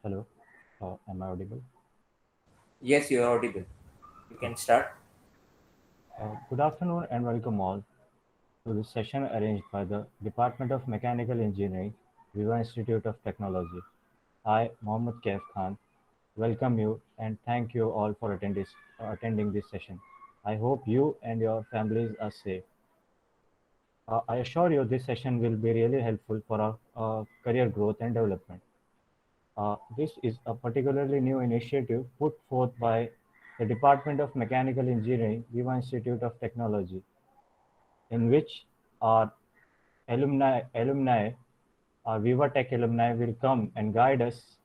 Hello, am I audible? Yes, you are audible. You Okay. can start. Good afternoon and welcome all to this session arranged by the Department of Mechanical Engineering, Viva Institute of Technology. I, Mohammad Kaif Khan, welcome you and thank you all for attending this session. I hope you and your families are safe. I assure you this session will be really helpful for our career growth and development. This is a particularly new initiative put forth by the Department of Mechanical Engineering, Viva Institute of Technology, in which our alumni, our Viva Tech alumni will come and guide us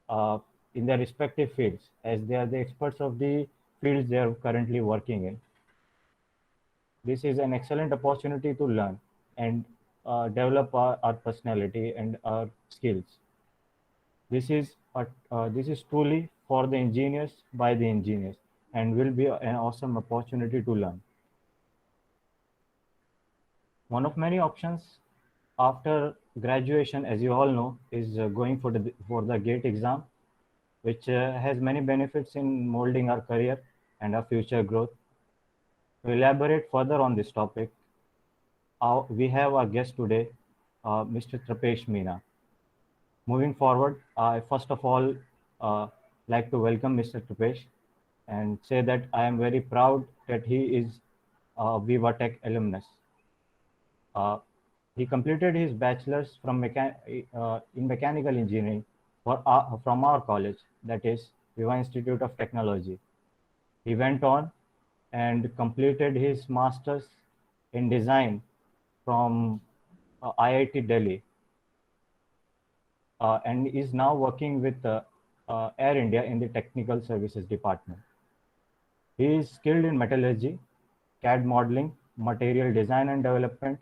uh, in their respective fields as they are the experts of the fields they are currently working in. This is an excellent opportunity to learn and develop our personality and our skills. This is truly for the engineers by the engineers and will be an awesome opportunity to learn. One of many options after graduation, as you all know, is going for the GATE exam, which has many benefits in molding our career and our future growth. To elaborate further on this topic, we have our guest today, Mr. Trapesh Meena. Moving forward, I first of all like to welcome Mr. Trapesh and say that I am very proud that he is a Viva Tech alumnus. Uh, he completed his bachelor's in mechanical engineering from our college, that is Viva Institute of Technology. He went on and completed his master's in design from IIT Delhi and is now working with Air India in the technical services department. He is skilled in metallurgy, CAD modeling, material design and development,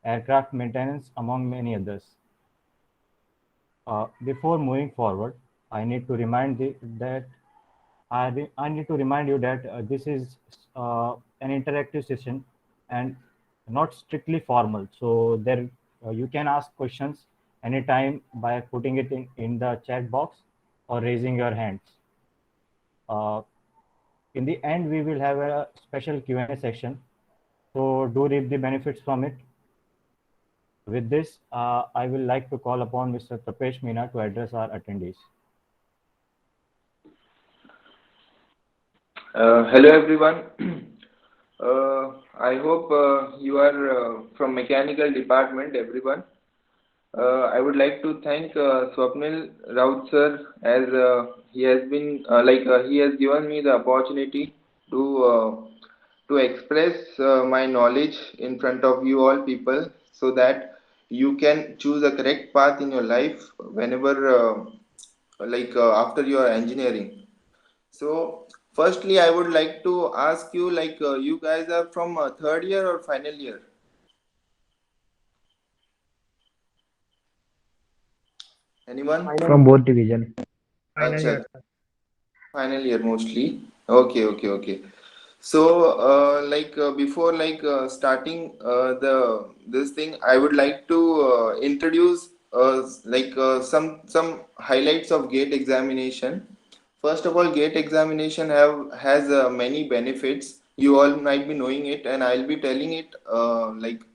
aircraft maintenance, among many others. Before moving forward, I need to I need to remind you that this is an interactive session and not strictly formal. So there you can ask questions anytime by putting it in the chat box or raising your hands. Uh, in the end, we will have a special Q&A section. So do reap the benefits from it. With this, I will like to call upon Mr. Tapesh Meena to address our attendees. Hello everyone. I hope you are from mechanical department, everyone. I would like to thank Swapnil Raut sir as he has been he has given me the opportunity to express my knowledge in front of you all people so that you can choose a correct path in your life whenever after your engineering. So, firstly, I would like to ask you, you guys are from third year or final year? Anyone? From both division. Acha, final year mostly. Okay, okay, okay. So, before starting the this thing, I would like to introduce some highlights of GATE examination. First of all, GATE examination have has many benefits. You all might be knowing it, and I'll be telling it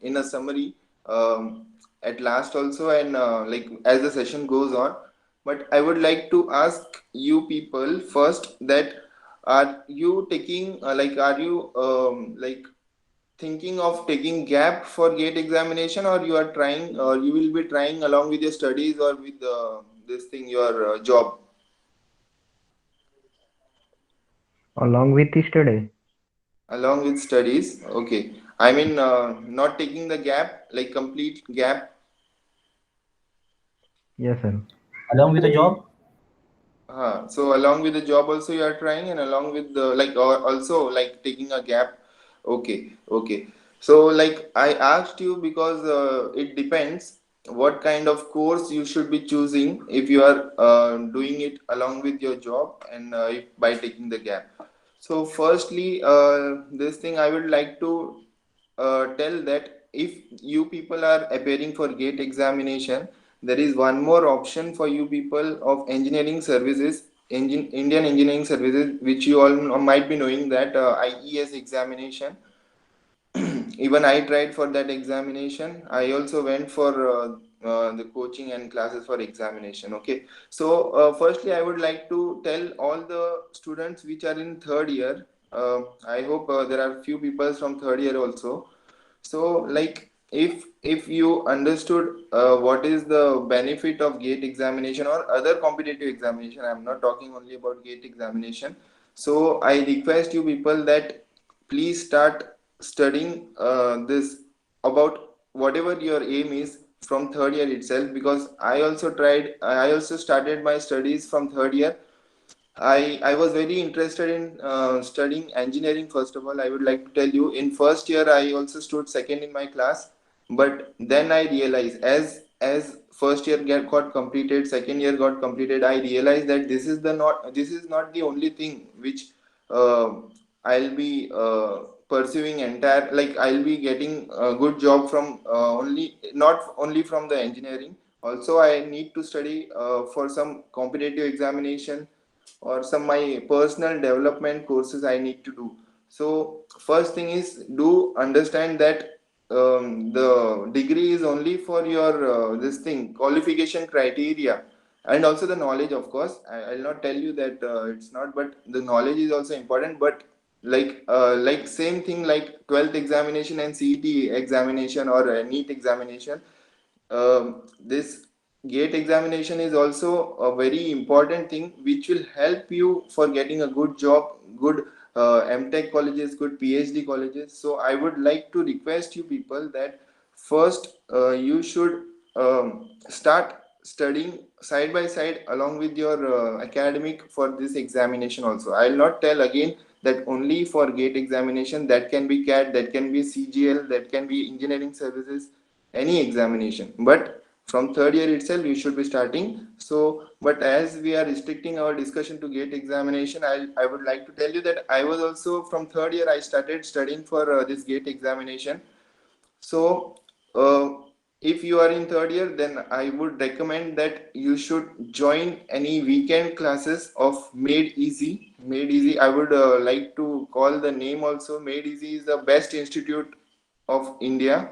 in a summary at last also, and as the session goes on. But I would like to ask you people first that are you taking are you thinking of taking gap for GATE examination, or you are trying, or you will be trying along with your studies or with this thing your job? Along with the study. Along with studies, okay. I mean, not taking the gap, like complete gap. Yes, sir. Along with the job? So along with the job also you are trying, and along with the or also like taking a gap. Okay, okay. So like I asked you because it depends what kind of course you should be choosing if you are doing it along with your job and if by taking the gap. So firstly, this thing I would like to tell that if you people are appearing for GATE examination, there is one more option for you people of engineering services, Indian engineering services, which you all might be knowing that IES examination. Even I tried for that examination. I also went for the coaching and classes for examination. Okay, so firstly I would like to tell all the students which are in third year, I hope there are few people from third year also. So like if you understood what is the benefit of gate examination or other competitive examination, I'm not talking only about gate examination. So I request you people that please start studying this about whatever your aim is from third year itself, because I also started my studies from third year. I was very interested in studying engineering. First of all, I would like to tell you, in first year I also stood second in my class, but then I realized, as first year got completed, second year got completed, I realized that this is not the only thing which uh, I'll be pursuing entire, like I'll be getting a good job from only, not only from the engineering. Also, I need to study for some competitive examination or some my personal development courses I need to do. So first thing is, do understand that the degree is only for your this thing qualification criteria, and also the knowledge, of course. I'll not tell you that it's not, but the knowledge is also important. But like same thing like 12th examination and CET examination or NEET examination, this gate examination is also a very important thing which will help you for getting a good job, good MTech colleges, good PhD colleges. So I would like to request you people that first you should start studying side by side along with your academic for this examination also. I'll not tell again that only for gate examination, that can be CAT, that can be CGL, that can be engineering services, any examination. But from third year itself you should be starting. So but as we are restricting our discussion to gate examination, I would like to tell you that I was also from third year I started studying for this gate examination. So if you are in third year, then I would recommend that you should join any weekend classes of Made Easy. Made Easy, I would like to call the name also. Made Easy is the best institute of India.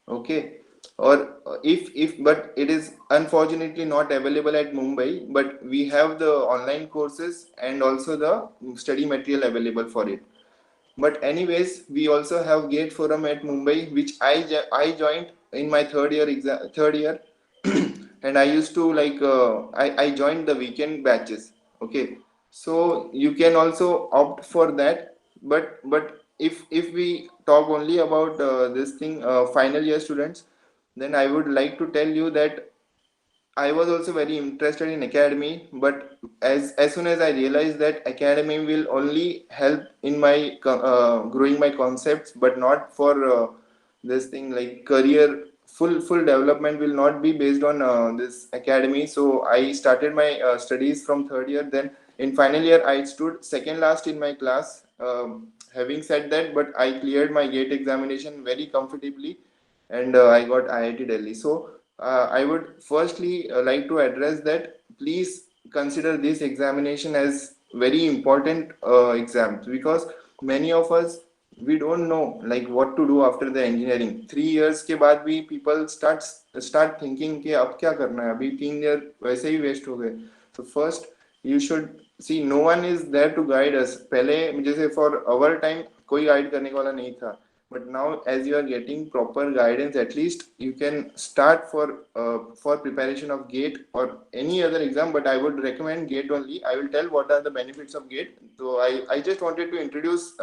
Okay, or if but it is unfortunately not available at Mumbai, but we have the online courses and also the study material available for it. But anyways, we also have Gate Forum at Mumbai, which I joined in my third year, and I used to like I joined the weekend batches. Okay, so you can also opt for that. But if we talk only about this thing, final year students, then I would like to tell you that I was also very interested in academy, but as soon as I realized that academy will only help in my growing my concepts, but not for this thing like career, full development will not be based on this academy. So I started my studies from third year. Then in final year I stood second last in my class. Having said that, but I cleared my gate examination very comfortably, and I got IIT Delhi. So I would firstly like to address that please consider this examination as very important exams, because many of us, we don't know like what to do after the engineering. 3 years के बाद भी people start thinking कि अब क्या करना है, अभी 3 year वैसे ही waste हो गए. So first you should see, no one is there to guide us. पहले जैसे for our time कोई guide करने वाला नहीं था, but now as you are getting proper guidance, at least you can start for preparation of gate or any other exam. But I would recommend gate only. I will tell what are the benefits of gate. So I just wanted to introduce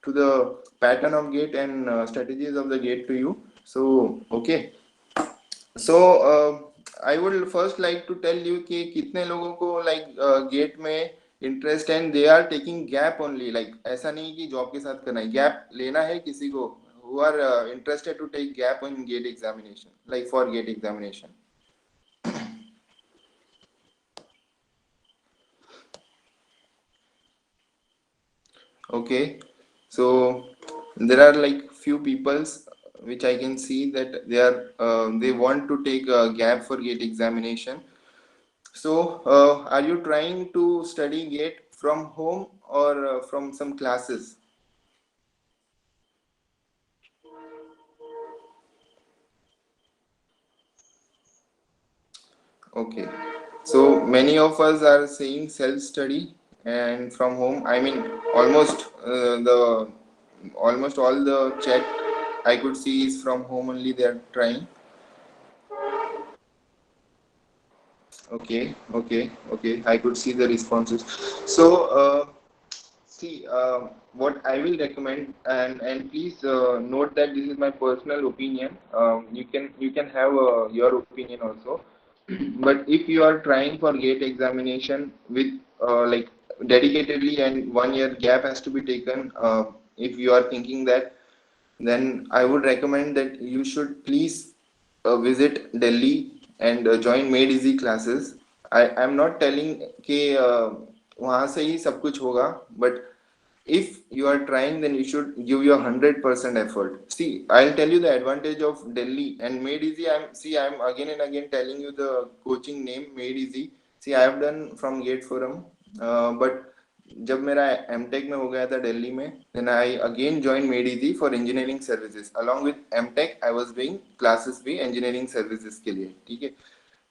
to the pattern of gate and strategies of the gate to you. So okay, so I would first like to tell you कि कितने लोगों को like gate में interest and they are taking gap only. Like ऐसा नहीं कि job के साथ करना है, गैप लेना है किसी को who are interested to take gap in GATE examination, like for GATE examination. Okay, so there are like few peoples which I can see that they want to take a gap for GATE examination. So are you trying to study GATE from home or from some classes? Okay, so many of us are saying self-study and from home. I mean, the almost all the chat I could see is from home only. They are trying. Okay. I could see the responses. So, see, what I will recommend, and please note that this is my personal opinion. You can have your opinion also. But if you are trying for GATE examination with like dedicatedly and 1 year gap has to be taken, if you are thinking that, then I would recommend that you should please visit Delhi and join Made Easy classes. I'm not telling कि वहाँ से ही सब कुछ होगा, but if you are trying, then you should give your 100% effort. See, I'll tell you the advantage of Delhi and Made Easy. I'm again and again telling you the coaching name Made Easy. See, I have done from Gate Forum, but जब मेरा MTech में हो गया था दिल्ली में, then I again joined Made Easy for engineering services. Along with MTech, I was doing classes भी engineering services के लिए, ठीक है.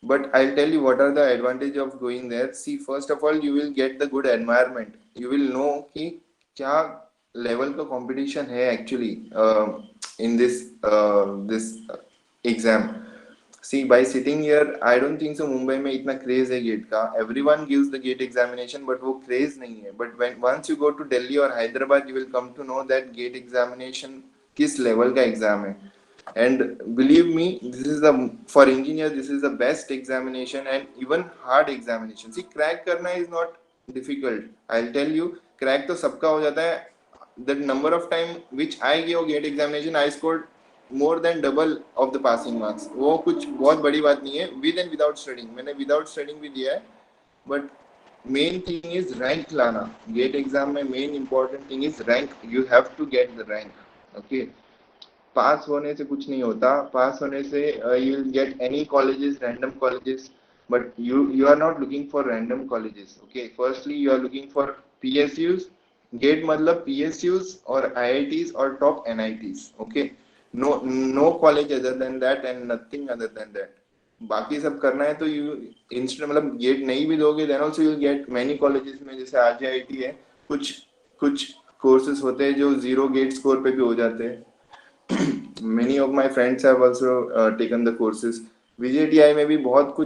But I'll tell you what are the advantage of going there. See, first of all, you will get the good environment. You will know कि क्या level का competition है actually in this exam. See, by sitting here, I don't think so. Mumbai में इतना craze है GATE का. Everyone gives the GATE examination, but वो craze नहीं है. But once you go to Delhi or Hyderabad, you will come to know that GATE examination किस level का exam है. And believe me, this is for engineers, this is the best examination and even hard examination. See, crack करना is not difficult. I'll tell you, crack तो सबका हो जाता है. The number of time which I gave GATE examination, I scored more than double of the passing marks. वो कुछ बहुत बड़ी बात नहीं है. With and without studying, मैंने without studying भी दिया है. But main thing is rank लाना. GATE exam में main important thing is rank. You have to get the rank. Okay. पास होने से कुछ नहीं होता. पास होने से you will get any colleges, random colleges, but you are not looking for random colleges. Okay, firstly you are looking for PSUs. GATE मतलब PSUs or IITs or top NITs. Okay, no college other than that and nothing other than that. बाकी सब करना है तो you instant मतलब GATE नहीं भी दोगे then also you will get many colleges में जैसे RJIT है, कुछ कोर्सेज होते हैं जो 0 GATE स्कोर पे भी हो जाते हैं. Many of my friends have also taken the courses. VJTI में भी बहुत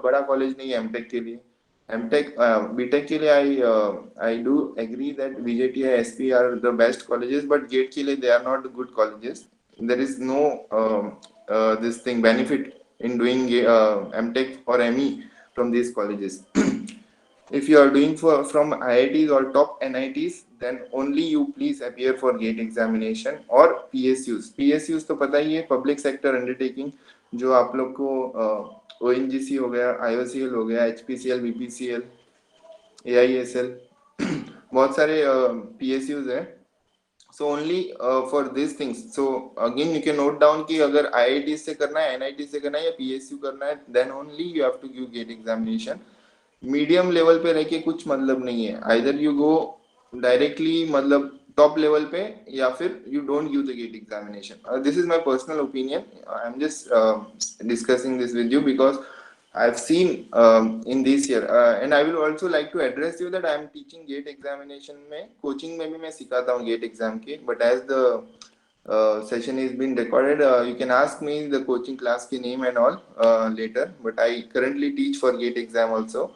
बड़ा कॉलेज नहीं है एमटेक के लिए. एमटेक बीटेक के लिए I do agree that VJTI SP are the best colleges, but GATE के लिए they are not good colleges. There is no this thing benefit in doing MTech or ME from these colleges. If you are doing from IITs or top NITs, then only you please appear for GATE examination or PSUs. PSUs तो पता ही है, Public Sector Undertaking, जो आप लोग को ONGC हो गया, IOCL हो गया, HPCL, BPCL, AISL, बहुत सारे PSUs हैं. So only for these things. So again you can note down कि अगर IIT से करना है, NIT से करना है या PSU करना है, then only you have to give GATE examination. Medium level पे रह के कुछ मतलब नहीं है. आइदर यू गो डायरेक्टली मतलब टॉप लेवल पे या फिर you don't give the GATE examination. This is my personal opinion. I am just discussing this with you because I've seen in this year and I will also like to address you that I am teaching GATE examination में coaching में भी मैं सिखाता हूँ GATE exam के. But as the session is being recorded, you can ask me the coaching class की name and all later. But I currently teach for GATE exam also.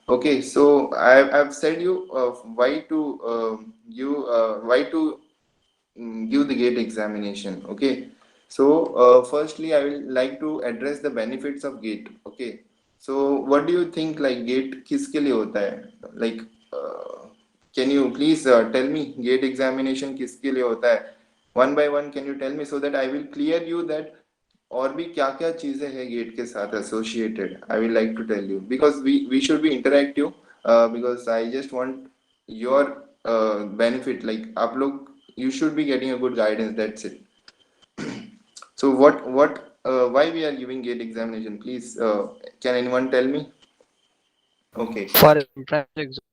Okay, so I've said you why to give the GATE examination. Okay, so firstly I will like to address the benefits of GATE. Okay, so what do you think, like GATE किसके लिए होता है? Like can you please tell me GATE examination किसके लिए होता है? One by one can you tell me, so that I will clear you that और भी क्या क्या चीजें हैं गेट के साथ associated. I will like to tell you because we should be interactive because I just want your benefit. Like आप लोग you should be getting a good guidance. That's it. So why we are giving GATE examination? Please, can anyone tell me? Okay. For entrance exam,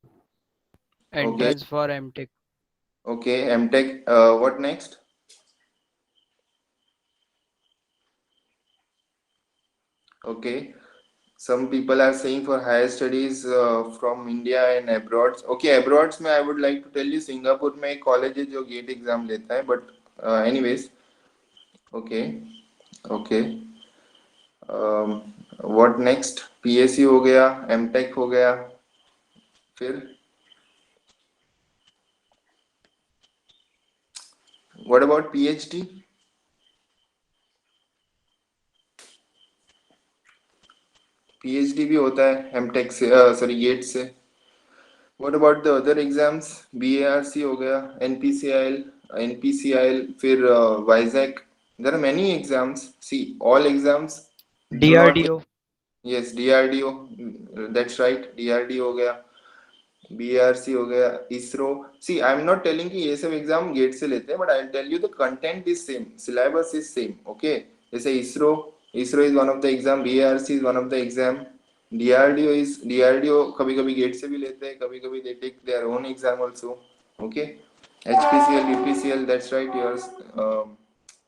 Okay. entrance for MTech. Okay. MTech. What next? Okay. Some people are saying for higher studies from India and abroad. Okay, abroad में I would like to tell you Singapore में एक college है जो gate exam लेता है, but anyways, okay, okay. What next? PSC हो गया, MTech हो गया, फिर what about PhD? PhD भी होता है MTech से, सॉरी गेट से. What about the other exams? BARC हो गया, NPCIL, फिर WISAC. There are many exams. See, all exams do not. DRDO. Yes, DRDO. That's right. DRDO हो गया, BARC हो गया, ISRO. See, I'm not telling कि ये सब एग्जाम गेट से लेते हैं, but I'll tell you the content is same, syllabus is same. Okay, जैसे ISRO is one of the exam, BARC is one of the exam, DRDO कभी कभी gate से भी लेते हैं, कभी कभी they take their own exam also. Okay, HPCL, UPCL, that's right, yours.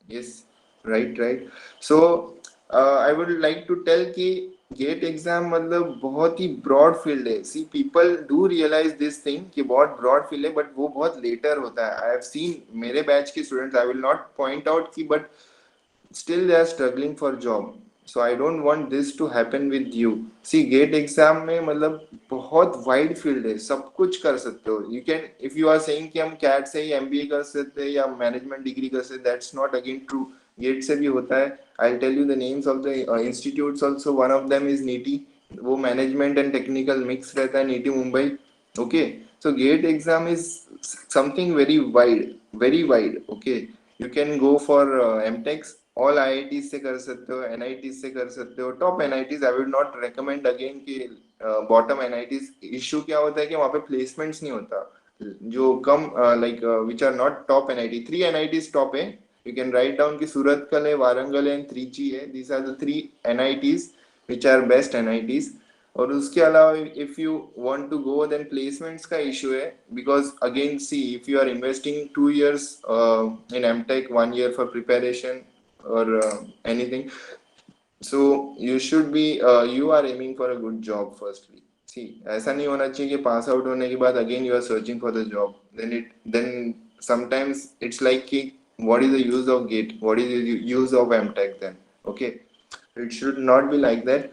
Yes, right. So I would like to tell कि GATE exam मतलब बहुत ही ब्रॉड फील्ड है. See people do realise this thing कि बहुत ब्रॉड फील्ड है, but वो बहुत लेटर होता है. आई हैव सीन मेरे बैच के students, I will not point out की, but still they are struggling for job. So I don't want this to happen with you. See GATE exam में मतलब बहुत वाइड फील्ड है, सब कुछ कर सकते हो. You can, if you are saying कि हम कैट से ही एमबीए कर सकते हैं या मैनेजमेंट डिग्री कर सकते हैं, that's not again true. GATE से भी होता है. I'll tell you the names of the institutes also. One of them is NITI. वो मैनेजमेंट एंड टेक्निकल मिक्स रहता है, NITI मुंबई. Okay, so GATE exam is something very wide. Okay, you can go for MTechs. All IITs से कर सकते हो, NITs से कर सकते हो. Top NITs I would not recommend again कि बॉटम NITs. इशू क्या होता है कि वहाँ पे प्लेसमेंट्स नहीं होता. जो कम like which are not top NIT, 3 NITs top है. You can write down कि सूरतकल है, वारंगल है, and Trichy है. These are the 3 NITs which are best NITs. और उसके अलावा if you want to go, then placements का issue है, because again see, if you are investing 2 years in MTech, 1 year for preparation or anything, so you should be you are aiming for a good job firstly. See, ऐसा नहीं होना चाहिए कि pass out होने के बाद again you are searching for the job. Then sometimes it's like कि what is the use of GATE? What is the use of MTech then? Okay, it should not be like that.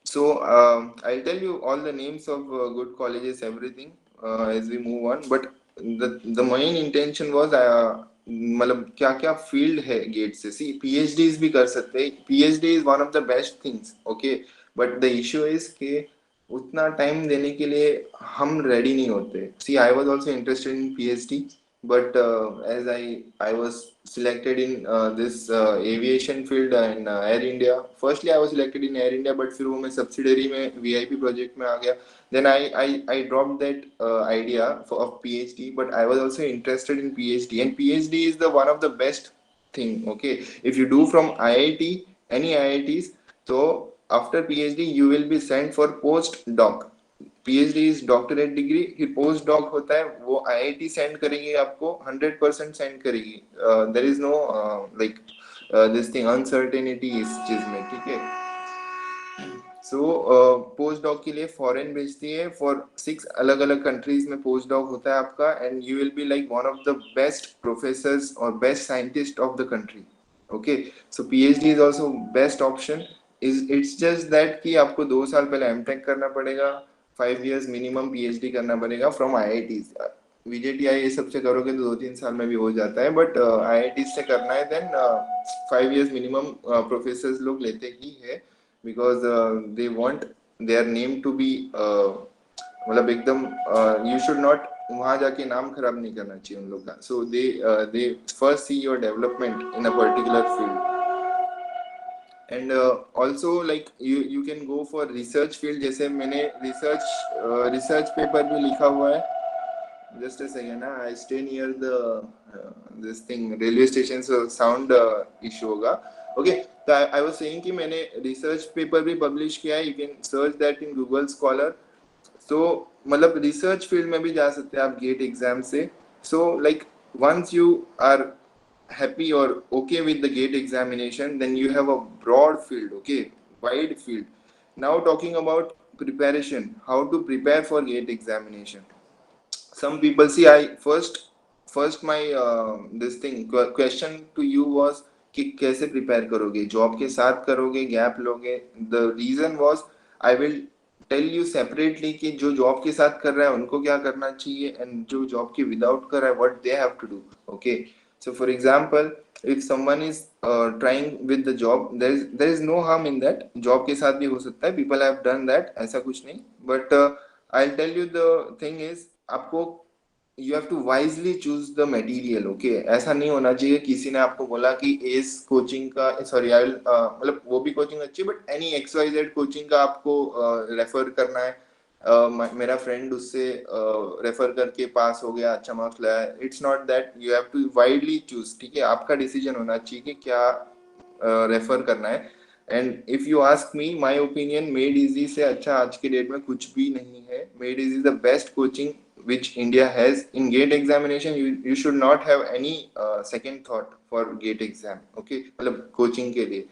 So I'll tell you all the names of good colleges, everything as we move on. But the main intention was मतलब क्या क्या field है gate से. सी PhDs भी कर सकते हैं. PhD is one of the best things. Okay, but the issue is कि उतना टाइम देने के लिए हम रेडी नहीं होते. See I was also interested in PhD, but as I was selected in this aviation field in Air India. Firstly I was selected in Air India, but फिर वो मैं subsidiary में VIP project में आ गया. Then I dropped that idea of PhD, but I was also interested in PhD, and PhD is the one of the best thing. Okay, if you do from IIT, any IITs, so after PhD you will be sent for postdoc. PhD is doctorate degree. फिर post doc होता है, वो IIT send करेगी आपको, 100% send करेगी. There is no like this thing uncertainty इस चीज में. ठीक है, सो पोस्ट डॉक के लिए फॉरेन भेजती है. फॉर 6 अलग अलग कंट्रीज में पोस्ट डॉक होता है आपका, and you will be like one of the best professors और best scientist of the country. Okay, so PhD is also best option. It's just that कि आपको 2 साल पहले MTech करना पड़ेगा, 5 years मिनिमम PhD करना पड़ेगा फ्रॉम IITs. VJTI ये सब से करोगे तो 2-3 साल में भी हो जाता है, बट IITs से करना है देन 5 years मिनिमम प्रोफेसर्स लोग लेते ही है, because they want their name to be मतलब एकदम यू शुड नॉट वहां जाके नाम खराब नहीं करना चाहिए उन लोग का. So they first see your development in a particular field. And also like you can go for research field. जैसे मैंने research paper भी लिखा हुआ है. Just a second, I stay near the this thing railway station, so sound issue होगा. Okay, so I was saying कि मैंने research paper भी publish किया है. You can search that in Google Scholar. So मतलब research field में भी जा सकते हैं आप GATE exam से. So like once you are happy or okay with the GATE examination, then you have a broad field, okay, wide field. Now talking about preparation, how to prepare for GATE examination. Some people see I first my this thing question to you was कि कैसे prepare करोगे, job के साथ करोगे, gap लोगे. The reason was I will tell you separately कि जो job के साथ कर रहा है उनको क्या करना चाहिए एंड जो जॉब के विदाउट कर रहा है what they have to do. Okay, so for example, if someone is trying with the job, there is no harm in that. job के साथ भी हो सकता है, people have done that, ऐसा कुछ नहीं. but I'll tell you the thing is आपको you have to wisely choose the material. okay, ऐसा नहीं होना चाहिए किसी ने आपको बोला कि एस कोचिंग का, सॉरी आई मतलब वो भी कोचिंग अच्छी, बट एनी XYZ कोचिंग का आपको रेफर करना है. मेरा फ्रेंड उससे रेफर करके पास हो गया, अच्छा मार्क्स लाया. It's not that. You have to widely choose. ठीक है, आपका डिसीजन होना चाहिए कि क्या रेफर करना है. And if you ask me my opinion, made easy से अच्छा आज के डेट में कुछ भी नहीं है. Made easy the best coaching which India has. In GATE examination, you should not have any second thought for GATE exam. okay, मतलब कोचिंग के लिए.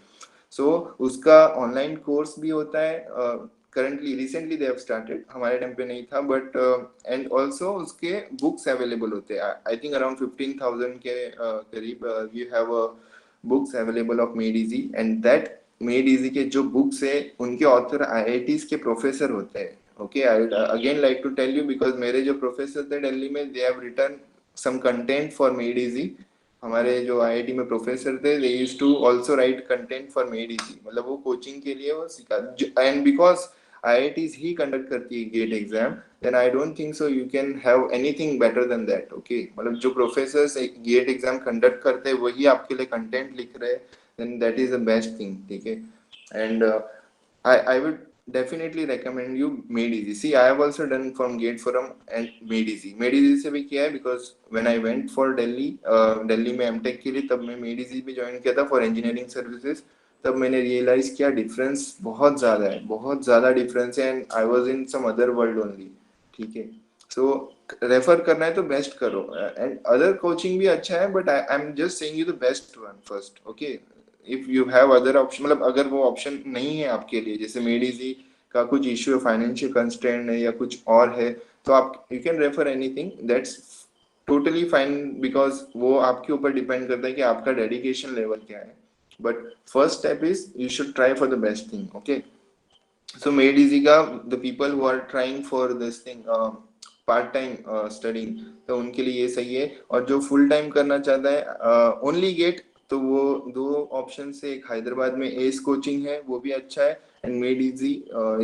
so उसका ऑनलाइन कोर्स भी होता है. currently recently they have started, हमारे time पे नहीं था, but and also उसके बुक्स अवेलेबल होते हैं. I think around 15,000 के करीब you have books available of Made Easy. and that Made Easy के जो बुक्स है उनके ऑथर IITs के प्रोफेसर होते हैं. okay, I would again like to tell you because मेरे जो प्रोफेसर थे दिल्ली में, they have written some content for Made Easy. हमारे जो IIT में प्रोफेसर थे, they used to also write content for Made Easy. मतलब वो कोचिंग के लिए वो सिखा. and because IITs he conduct करती है GATE exam, then I don't think so you can have anything better than that. okay, मतलब जो प्रोफेसर्स GATE एग्जाम कंडक्ट करते हैं वही आपके लिए कंटेंट लिख रहे हैं, then that is the best thing. ठीक है, and I would definitely recommend you Made Easy. See, I have also done from GATE Forum and Made Easy. Made Easy से भी किया है because when I went for Delhi, Delhi में MTech के लिए, तब मैं Made Easy भी ज्वाइन किया था for engineering services. तब मैंने रियलाइज किया डिफरेंस बहुत ज़्यादा है, बहुत ज़्यादा डिफरेंस है. And I was in some other world only. ठीक है, सो रेफर करना है तो बेस्ट करो. एंड अदर कोचिंग भी अच्छा है, but I am just saying you the best one first. Okay, if you have other option, मतलब अगर वो ऑप्शन नहीं है आपके लिए, जैसे मेड इजी का कुछ इश्यू है, फाइनेंशियल कंस्ट्रेंट है या कुछ और है, तो आप you can refer anything. That's totally fine because वो आपके ऊपर डिपेंड करता है कि आपका डेडिकेशन लेवल क्या है. But first step is you should try for the best thing. Okay, so Made Easy का the people who are trying for this thing part time studying, तो उनके लिए ये सही है. और जो फुल टाइम करना चाहता है ओनली गेट, तो वो दो ऑप्शन से, एक हैदराबाद में एस कोचिंग है, वो भी अच्छा है, and made easy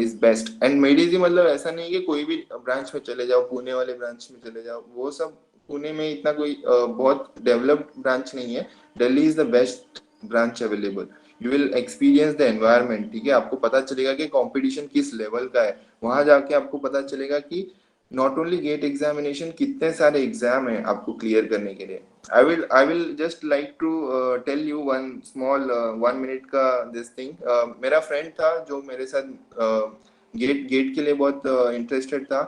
is best. And made easy मतलब ऐसा नहीं कि कोई भी ब्रांच में चले जाओ, पुणे वाले ब्रांच में चले जाओ, वो सब पुणे में इतना कोई बहुत डेवलप्ड ब्रांच नहीं है. Delhi is the best branch available. You will experience the environment. ठीक है, आपको पता चलेगा कि कंपटीशन किस लेवल का है. वहां जाके आपको पता चलेगा कि नॉट ओनली गेट एग्जामिनेशन, कितने सारे एग्जाम है आपको क्लियर करने के लिए. I will just like to tell you one small 1 minute का this thing. मेरा फ्रेंड था जो मेरे साथ गेट के लिए बहुत इंटरेस्टेड था.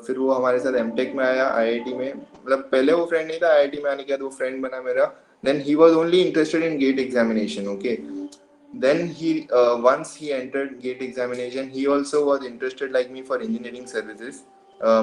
फिर वो हमारे साथ एमटेक में आया IIT में. मतलब पहले वो फ्रेंड नहीं था, IIT में आने के बाद वो फ्रेंड बना मेरा. Then he was only interested in GATE examination. Okay, then he once he entered GATE examination, he also was interested like me for engineering services.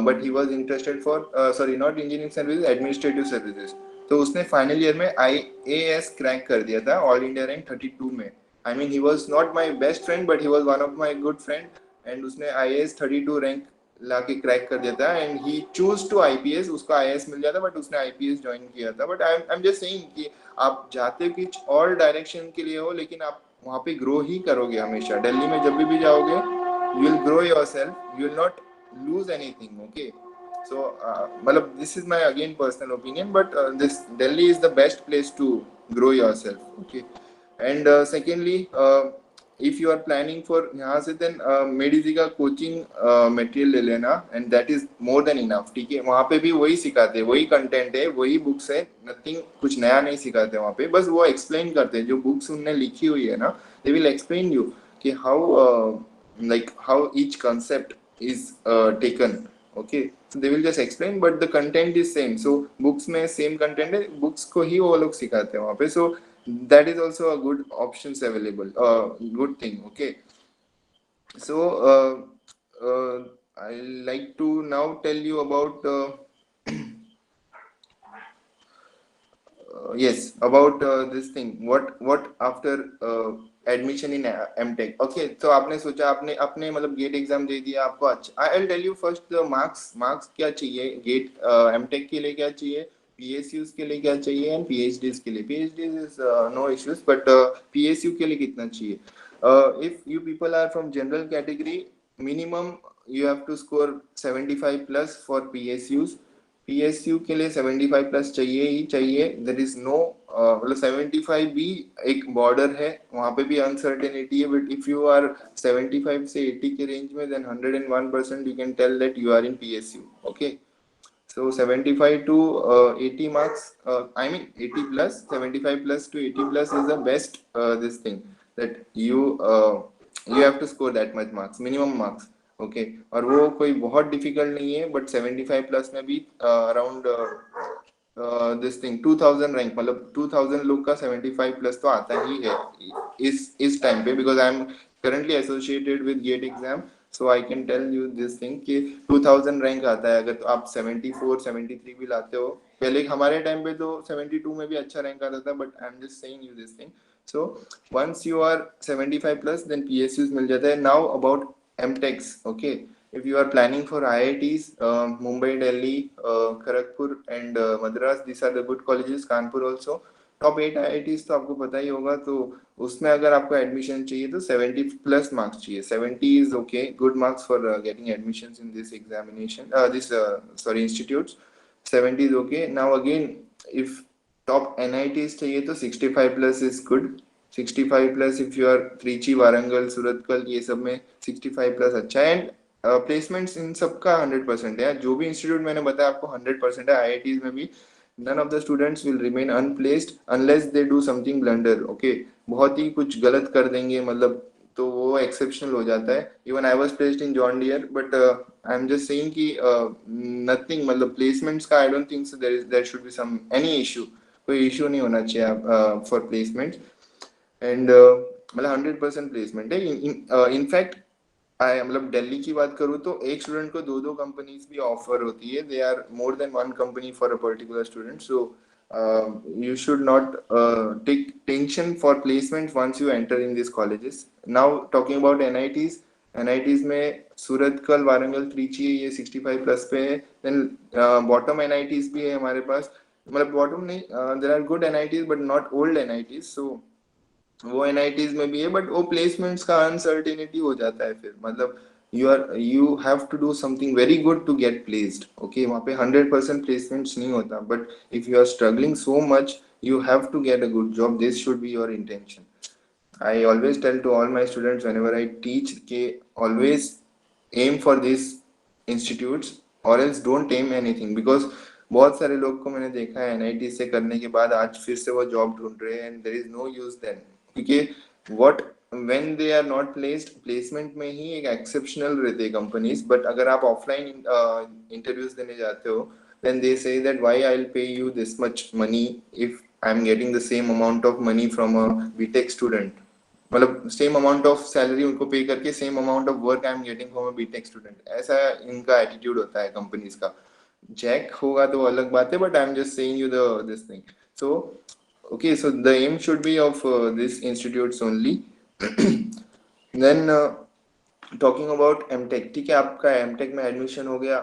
But he was interested for sorry, not engineering services, administrative services. तो उसने final year में IAS crack कर दिया था, all India rank 32 में. I mean he was not my best friend but he was one of my good friend. And उसने IAS 32 rank लाके crack कर दिया था. And he choose to IPS. उसको IAS मिल जाता बट उसने IPS ज्वाइन किया था. But I am just saying कि आप जाते कुछ और डायरेक्शन के लिए हो, लेकिन आप वहाँ पे ग्रो ही करोगे हमेशा. दिल्ली में जब भी जाओगे you will grow yourself, you will not lose anything. Okay, so malab this is my again personal opinion, but this Delhi is the best place to grow yourself. Okay, and secondly, if you are planning for यहाँ से then मेडिजी का coaching material ले लेना and that is more than enough. ठीक है, वहाँ पे भी वही सिखाते हैं, वही कंटेंट है, वही बुक्स है, नथिंग कुछ नया नहीं सिखाते वहाँ पे, बस वो एक्सप्लेन करते हैं जो बुक्स उनने लिखी हुई है ना, they will explain you कि how each concept is taken. Okay, so they will just explain but the content is same, so books में same content है, books को ही वो लोग सिखाते हैं वहाँ पे, so that is also a good options available, good thing. Okay, so I like to now tell you about yes, about this thing, what after admission in MTech. Okay, so आपने सोचा, आपने अपने मतलब गेट एग्जाम दे दिया, आपको अच्छा, I'll tell you first the marks क्या चाहिए गेट MTech के लिए, क्या चाहिए PSUs के लिए, क्या चाहिए एंड PhDs के लिए. PhDs is no issues, but PSU के लिए कितना चाहिए. If you people are from general category, minimum you have to score 75 plus for PSUs. PSU के लिए 75 प्लस चाहिए ही चाहिए. देयर इज नो मतलब 75 भी एक बॉर्डर है, वहां पे भी अनसर्टेनिटी है, बट इफ यू आर 75 से 80 के रेंज में then 101% you can tell that you are in PSU. Okay, so 75 to 80 marks, I mean 80 plus, 75 plus to 80 plus is the best this thing that you have to score that much marks, minimum marks. Okay, और वो कोई बहुत difficult नहीं है, but 75 plus में भी around this thing 2000 rank, मतलब 2000 लोग का 75 प्लस तो आता ही है इस टाइम पे, because I am currently associated with GATE exam, so I can tell you this thing कि 2000 रैंक आता है. अगर तो आप 74 73 भी लाते हो, पहले हमारे टाइम पे तो 72 में भी अच्छा रैंक आता था, but I am just saying you this thing. So once you are 75 plus then PSUs मिल जाता है. Now about MTechs. Okay, if you are planning for IITs, Mumbai, Delhi, Kharagpur and Madras, these are the good colleges. Kanpur also, top 8 IITs तो आपको पता ही होगा. तो उसमें अगर आपको एडमिशन चाहिए तो 70 प्लस मार्क्स चाहिए. 70 is okay, good marks for getting admissions in this examination, institutes. 70 is okay. Now again, if top NITs चाहिए तो 65 plus is good. 65 plus if you are Trichy, Warangal, Surathkal, ये सब में 65 प्लस अच्छा है. एंड प्लेसमेंट्स इन सब का 100% है. जो भी इंस्टीट्यूट मैंने बताया आपको 100% है. IITs में भी none of the students will remain unplaced unless they do something blunder. Okay, बहुत ही कुछ गलत कर देंगे मतलब, तो वो एक्सेप्शनल हो जाता है. Even I was placed in John Deere, but I am just saying कि नथिंग, मतलब प्लेसमेंट्स का I don't think so there should be some any issue. कोई इशू नहीं होना चाहिए फॉर प्लेसमेंट्स. एंड मतलब 100% प्लेसमेंट है. इनफैक्ट मतलब दिल्ली की बात करूँ तो एक स्टूडेंट को दो कंपनीज भी ऑफर होती है. They are more than one company for a particular student. So you should not take tension for placement once you enter in these colleges. Now talking about NITs में सूरतकल, वारंगल, त्रिची ये 65 plus पे है. Then bottom NITs भी है हमारे पास, मतलब bottom नहीं, there are good NITs but not old NITs. so वो NITs में भी है, बट वो प्लेसमेंट्स का अनसर्टेनिटी हो जाता है फिर, मतलब you have to do something very good to get placed. Okay, वहाँ पे 100% placements नहीं होता, but if you are struggling so much you have to get a good job. This should be your intention. I always tell to all my students whenever I teach कि always aim for these institutes or else don't aim anything, because बहुत सारे लोग को मैंने देखा है NIT से करने के बाद आज फिर से वो जॉब ढूंढ रहे हैं and there is no use then, क्योंकि what when they are not placed, placement में ही एक exceptional रहते हैं companies. but अगर आप offline interviews देने जाते हो then they say that why I'll pay you this much money if I'm getting the same amount of money from a BTech student. मतलब सेम अमाउंट ऑफ सैलरी उनको pay करके same amount of work I am getting from a BTech student. ऐसा इनका attitude होता है companies का. Jack होगा तो अलग बात है, but I am just saying you this thing. So okay, so the aim should be of these institutes only. Then talking about MTech, ठीक है, आपका MTech में एडमिशन हो गया.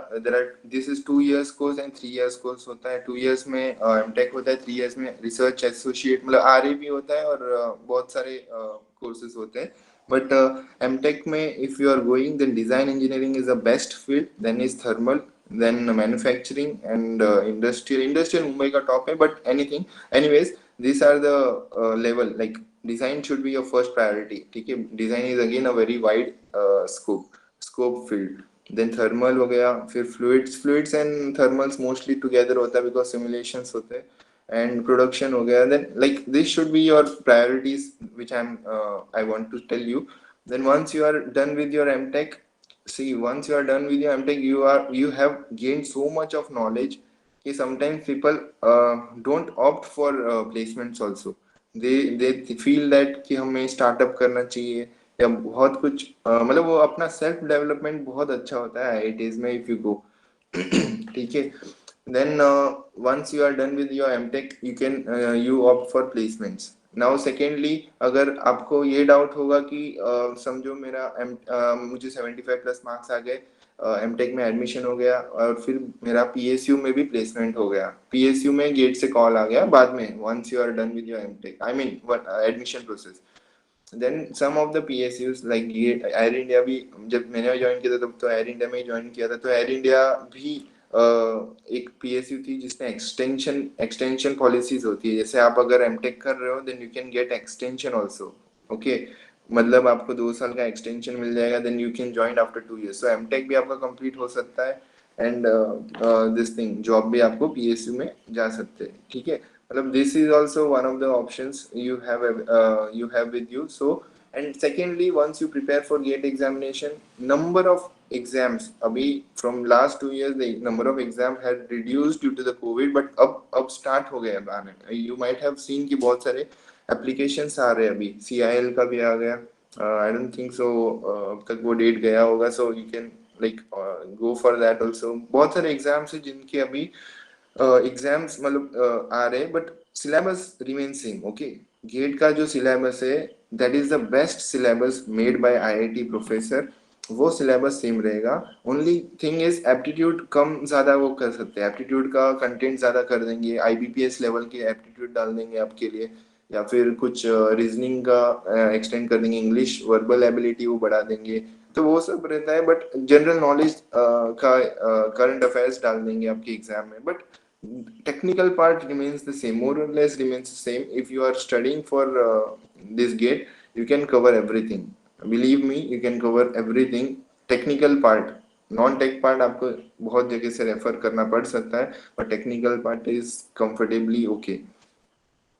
this is 2 years course and 3 years course होता है. 2 years में MTech होता है, 3 years में रिसर्च एसोसिएट मतलब RA भी होता है, और बहुत सारे कोर्सेज होते हैं. बट MTech में if you are going, then design engineering is the best field, then is thermal, then manufacturing and industrial Mumbai का top है, but anyways these are the level, like design should be your first priority, ठीक है। Design is again a very wide scope field. Then thermal हो गया, फिर fluids and thermals mostly together होता है because simulations होते हैं, एंड प्रोडक्शन हो गया। Then like this should be your priorities which I want to tell you. Then once you are done with your MTech, see, once you are done with your MTech, you have gained so much of knowledge कि sometimes people don't opt for placements also. they feel that कि हमें startup करना चाहिए या बहुत कुछ मतलब वो अपना सेल्फ डेवलपमेंट बहुत अच्छा होता है IITs में if you go ठीक है। then once you are done with your MTech, you can you opt for placements. now secondly, अगर आपको ये डाउट होगा कि समझो मुझे 75 प्लस मार्क्स आ गए, MTech में एडमिशन हो गया और फिर मेरा PSU में भी प्लेसमेंट हो गया, PSU में गेट से कॉल आ गया बाद में, once you are done with your MTech, I mean admission process. then some of the PSUs like air India भी, जब मैंने ज्वाइन किया था तब तो एयर इंडिया में ही ज्वाइन किया था, तो एयर इंडिया भी एक PSU थी जिसमें एक्सटेंशन पॉलिसीज होती है। जैसे आप अगर एमटेक कर रहे हो then you can get extension also, okay, मतलब आपको 2 साल का एक्सटेंशन मिल जाएगा, then you can join after 2 years। So MTech भी आपका कंप्लीट हो सकता है एंड दिस थिंग जॉब भी आपको PSU में जा सकते हैं, ठीक है। मतलब this is also one of the options you have with you. So and secondly, once you prepare for GATE examination, number of exams अभी from last 2 years the number of exam had reduced due to the COVID, but अब start हो गया आने। You might have seen कि बहुत सारे applications आ रहे हैं अभी, CIL का भी आ गया, I don't think so अब तक वो डेट गया होगा, so you can like go for that also। बहुत सारे एग्जाम्स हैं जिनके अभी एग्जाम्स मतलब आ रहे हैं, but syllabus remain same, okay. GATE का जो सिलेबस है that is the best syllabus made by IIT professor, वो सिलेबस सेम रहेगा। ओनली थिंग इज एप्टीट्यूड कम ज्यादा वो कर सकते हैं, एप्टीट्यूड का कंटेंट ज्यादा कर देंगे, IBPS लेवल के एप्टीट्यूड डाल देंगे आपके लिए, या फिर कुछ रीजनिंग का एक्सटेंड कर देंगे, इंग्लिश वर्बल एबिलिटी वो बढ़ा देंगे, तो वो सब रहता है। बट जनरल नॉलेज का करंट अफेयर्स डाल देंगे आपके एग्जाम में, but technical part remains the same, more or less remains the same। if you are studying for this gate, you can cover everything, believe me, you can cover everything। technical part, non tech part आपको बहुत जगह से refer करना पड़ सकता है, but technical part is comfortably okay।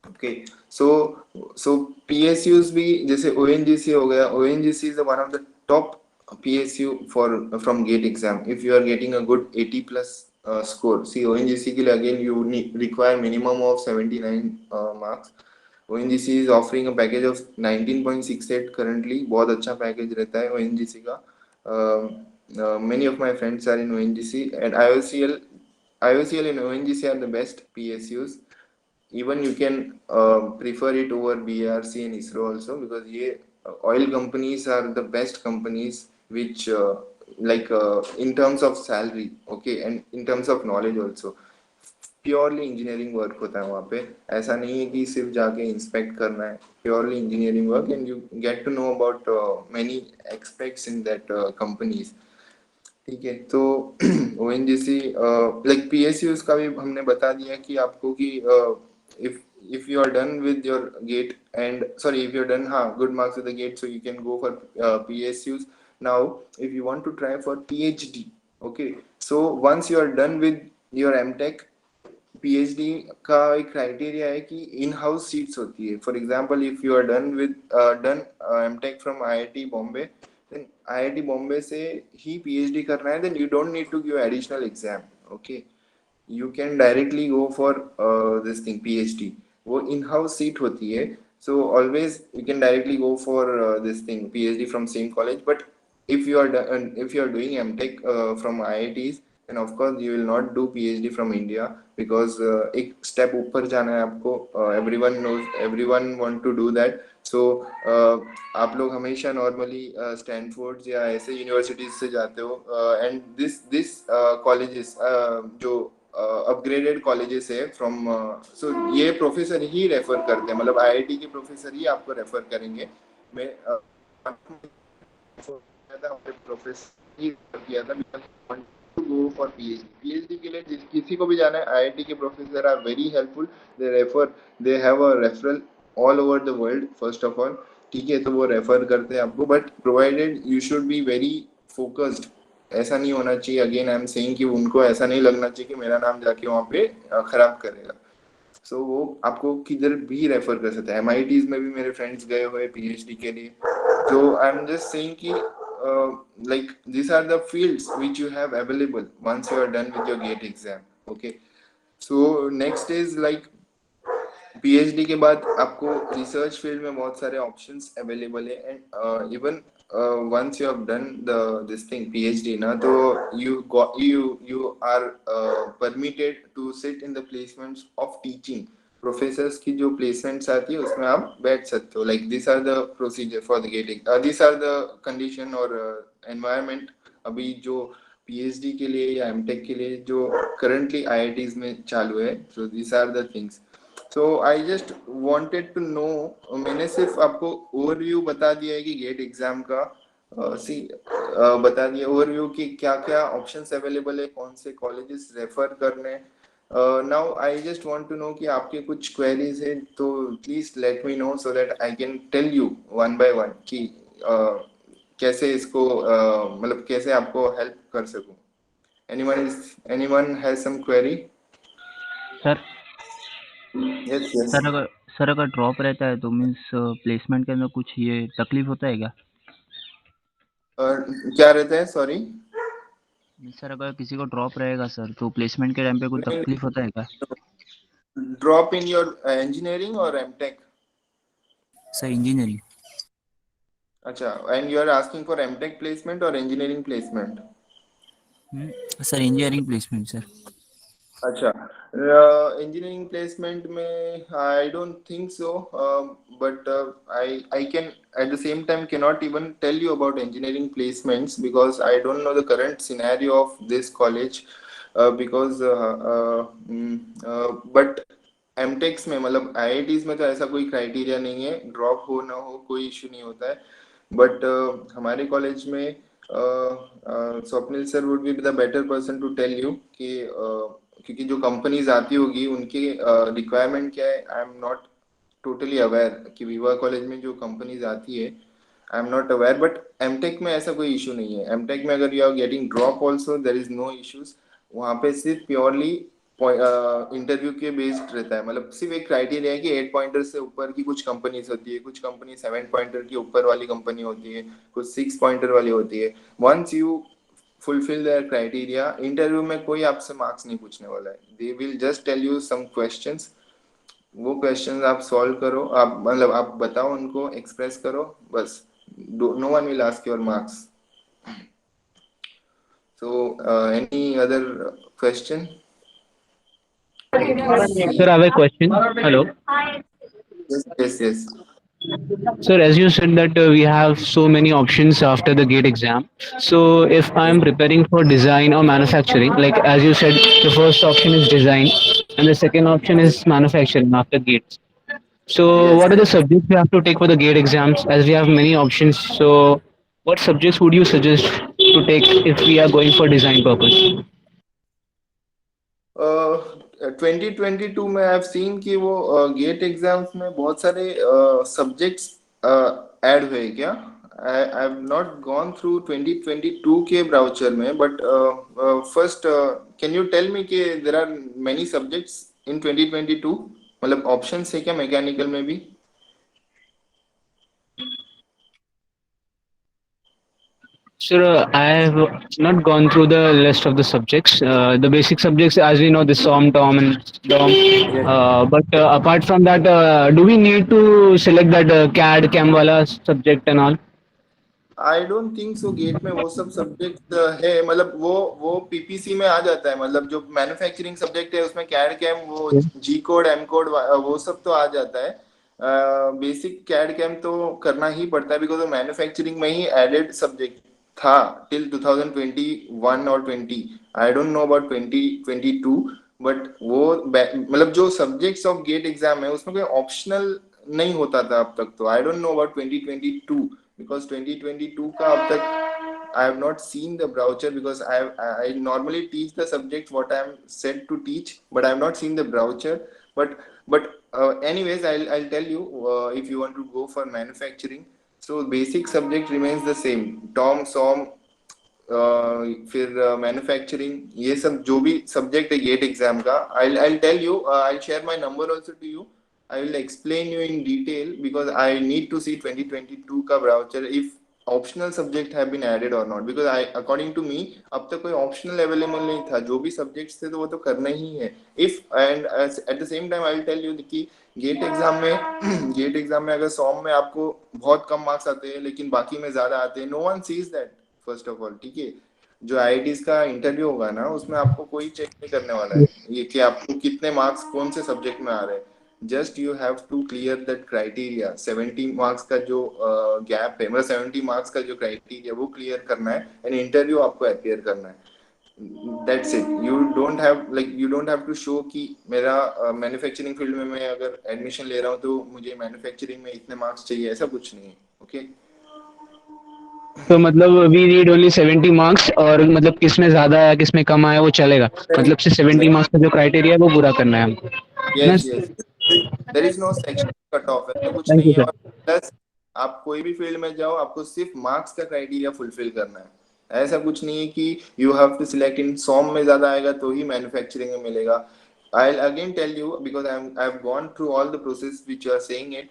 okay, so PSUs भी जैसे ONGC हो गया, ONGC is one of the top PSU for from GATE exam if you are getting a good 80 plus score। see ONGC के लिए again you require minimum of 79 marks। ONGC is offering a package of 19.68 currently, बहुत अच्छा package रहता है ONGC का। many of my friends are in ONGC and IOCL and ONGC are the best PSUs। even you can prefer it over BRC and ISRO also, because ये oil companies are the best companies which in terms of salary, okay, and in terms of knowledge also। Purely engineering work होता है वहाँ पे, ऐसा नहीं है कि सिर्फ जाके इंस्पेक्ट करना है, purely engineering work and you get to know about many aspects in that companies, ठीक है। तो ONGC लाइक PSUs का भी हमने बता दिया कि आपको कि if you are done with your gate and sorry if you're done good marks with the gate, so you can go for PSUs। now if you want to try for PhD, okay, so once you are done with your MTech, PhD का एक criteria है कि in house seats होती है। For example if you are done with MTech from IIT Bombay, then IIT Bombay से ही PhD करना है, then you don't need to give additional exam, okay, you can directly go for this thing PhD, वो in house seat होती है। so always you can directly go for this thing PhD from same college। but if you are doing MTech from IITs, then of course you will not do PhD from India, because एक step ऊपर जाना है आपको, everyone want to do that। so आप लोग हमेशा normally Stanford या ऐसे यूनिवर्सिटीज से जाते हो, एंड दिस कॉलेजेस जो अपग्रेडेड कॉलेजेस है फ्रॉम, सो ये प्रोफेसर ही रेफर करते हैं, मतलब IIT के प्रोफेसर ही आपको रेफर करेंगे। मैं प्रोफेसर ही किया था to go for PhD के लिए किसी को भी जाना है, IIT के professor are very helpful, they have a referral all over the world first of all, ठीक है, तो वो रेफर करते हैं आपको, but provided you should be very focused. ऐसा नहीं होना चाहिए, अगेन आई एम सेइंग कि उनको ऐसा नहीं लगना चाहिए कि मेरा नाम जाके वहाँ पे खराब करेगा। सो वो आपको किधर भी रेफर कर सकते हैं, MITs में भी मेरे फ्रेंड्स गए हुए PhD के लिए। तो आई एम जस्ट सेइंग कि like these are the fields which you have available once you are done with your GATE exam. Okay, so next is like PhD के बाद आपको रिसर्च फील्ड में बहुत सारे ऑप्शंस अवेलेबल है, and even once you have done this thing PhD ना, तो you are permitted to sit in the placements of teaching professors की जो प्लेसमेंट्स आती है उसमें आप बैठ सकते हो। Like this are the procedure for the getting, this are the condition और एनवायरनमेंट अभी जो PhD के लिए या MTech के लिए जो करंटली IITs में चालू है। So this are the things. So I just wanted to know, मैंने सिर्फ आपको ओवरव्यू बता दिया है कि गेट एग्जाम का बता दिया ओवरव्यू कि क्या क्या ऑप्शंस अवेलेबल है, कौन से कॉलेजेस रेफर करने। Now I just want to know कि आपके कुछ क्वेरीज है तो please let me know so that I can tell you one by one कि कैसे इसको मतलब कैसे आपको हेल्प कर सकूं। anyone has some query? Sir Yes, yes. Sir अगर ड्रॉप रहता है तो मीन्स प्लेसमेंट के अंदर कुछ ये तकलीफ होता है क्या? क्या रहता है, सॉरी? सर अगर किसी को ड्रॉप रहेगा सर तो प्लेसमेंट के टाइम पे कुछ तकलीफ होता है क्या? ड्रॉप इन योर इंजीनियरिंग और MTech? Sir engineering. अच्छा, and you are asking for MTech placement और engineering placement? Sir engineering placement sir. अच्छा, इंजीनियरिंग प्लेसमेंट में I don't think so, but I can at the same time cannot even tell you about engineering placements because I don't know the current scenario of this college, because but MTechs में मतलब IITs में तो ऐसा कोई criteria नहीं है, drop हो ना हो कोई इशू नहीं होता है। बट हमारे कॉलेज में Swapnil sir would be the better person to tell you कि क्योंकि जो कंपनीज आती होगी उनकी रिक्वायरमेंट क्या है, I am not totally aware कि विवा कॉलेज में जो कंपनीज आती है, I am not aware. But MTech में ऐसा कोई इशू नहीं है। MTech में अगर you are getting drop also there is no issues. वहाँ पे सिर्फ प्योरली इंटरव्यू के बेस्ड रहता है, मतलब सिर्फ एक क्राइटेरिया है कि 8 पॉइंटर से ऊपर की कुछ कंपनीज होती है, कुछ कंपनी 7 पॉइंटर के ऊपर वाली कंपनी होती है, कुछ 6 पॉइंटर वाली होती है। Once you fulfil their criteria, interview में कोई आपसे मार्क्स नहीं पूछने वाला है, they will just tell you some questions, वो क्वेश्चंस आप सॉल्व करो, आप मतलब आप बताओ उनको, एक्सप्रेस करो, बस। No one will ask your marks. So any other question? Sir, I have a question. Hello. Yes. Sir, as you said that we have so many options after the GATE exam. So if I am preparing for design or manufacturing, like as you said, the first option is design and the second option is manufacturing after GATE. So Yes. what are the subjects we have to take for the GATE exams, as we have many options? So what subjects would you suggest to take if we are going for design purpose? 2022 में आई have scene कि वो gate exams में बहुत सारे subjects add हुए क्या? I have not gone through 2022 के brochure में, but first can you tell me कि there are many subjects in 2022, मतलब ऑप्शंस है क्या मैकेनिकल में भी? Sir, I have not gone through the list of the subjects. The basic subjects, as we know, the SOM, TOM, and DOM. But apart from that, do we need to select that CAD, CAM wala subject and all? I don't think so, GATE में वो सब subject है, मतलब वो PPC में आ जाता है, मतलब जो मैन्युफैक्चरिंग सब्जेक्ट है उसमें कैड कैम, वो G कोड M कोड वो सब तो आ जाता है। बेसिक कैड कैम तो करना ही पड़ता है बिकॉज मैन्युफैक्चरिंग में ही एडेड सब्जेक्ट था टिल 2021 और 20। I don't know about 2022, but वो मतलब जो सब्जेक्ट्स ऑफ गेट एग्जाम है उसमें कोई ऑप्शनल नहीं होता था अब तक। तो I don't know about 2022 because 2022 का अब तक I have not seen the brochure because I normally teach the subject what I am said to teach, but I have not seen the brochure. But anyways, I'll tell you if you want to go for manufacturing. So basic subject remains the same. Tom, Som, फिर manufacturing, ये सब जो भी subject है GATE exam का, I'll tell you, I'll share my number also to you. I will explain you in detail because I need to see 2022 का brochure if optional subject have been added or not, because I according to me अब तक कोई optional available नहीं था, जो भी subjects थे तो वो तो करना ही है. If and at the same time I'll tell you कि गेट एग्जाम में गेट एग्जाम में अगर सॉम में आपको बहुत कम मार्क्स आते हैं लेकिन बाकी में ज्यादा आते हैं, no one sees that first of all. ठीक है, जो आईआईटीज का इंटरव्यू होगा ना उसमें आपको कोई चेक नहीं करने वाला है ये कि आपको कितने मार्क्स कौन से सब्जेक्ट में आ रहे हैं. Just you have to clear that criteria. 70 marks का जो गैप है, मतलब 70 मार्क्स का जो क्राइटेरिया वो क्लियर करना है एंड इंटरव्यू आपको अपियर करना है. That's it. You don't have to show कि मेरा मैन्युफैक्चरिंग फील्ड में मैं अगर एडमिशन ले रहा हूँ तो मुझे मैन्युफैक्चरिंग में इतने मार्क्स चाहिए, ऐसा कुछ नहीं है. ओके तो मतलब वी नीड ओनली 70 मार्क्स, और मतलब किस में ज्यादा आया किस में कम आया वो चलेगा, मतलब से 70 मार्क्स का जो क्राइटेरिया है वो पूरा करना है हमको. Yes yes, there is no section cut off, ऐसा कुछ Thank नहीं you, है. और प्लस आप कोई भी फील्ड में जाओ आपको सिर्फ मार्क्स का क्राइटेरिया फुलफिल करना है. ऐसा कुछ नहीं है कि यू हैव टू सिलेक्ट इन सॉम में ज्यादा आएगा तो ही मैन्युफैक्चरिंग में मिलेगा. I'll again tell you because I've gone through all the process which you are saying it.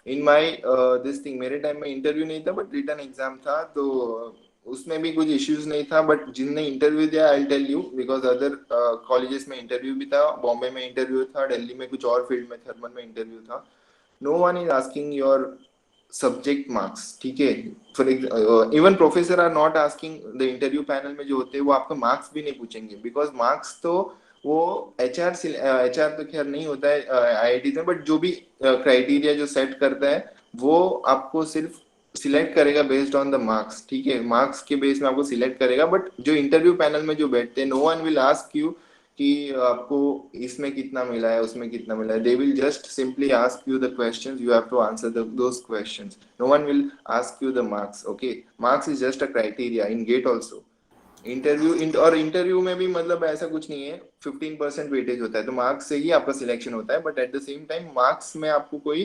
In my this thing, मेरे टाइम में इंटरव्यू नहीं था बट रिटन एग्जाम था, तो उसमें भी कुछ इश्यूज नहीं था. बट जिनने इंटरव्यू दिया I'll tell you because other colleges में इंटरव्यू भी था, बॉम्बे में इंटरव्यू था, दिल्ली में कुछ और फील्ड में थर्मल में इंटरव्यू था. No one is asking your subject marks. ठीक है, for even professor are not asking. The interview panel में जो होते हैं वो आपको मार्क्स भी नहीं पूछेंगे बिकॉज मार्क्स तो वो एचआर तो खैर नहीं होता है आईआईटी में, बट जो भी क्राइटेरिया जो सेट करता है वो आपको सिर्फ सिलेक्ट करेगा बेस्ड ऑन द मार्क्स. ठीक है, मार्क्स के बेस में आपको सिलेक्ट करेगा. बट जो इंटरव्यू पैनल में जो बैठते हैं, no one will ask you कि आपको इसमें कितना मिला है उसमें कितना मिला है. They will just simply ask you the questions, you have to answer those questions. No one will ask you the marks. Okay, marks is just a criteria in GATE also. Interview में भी मतलब ऐसा कुछ नहीं है, 15% weightage होता है तो मार्क्स से ही आपका सिलेक्शन होता है. But at the same time marks में आपको कोई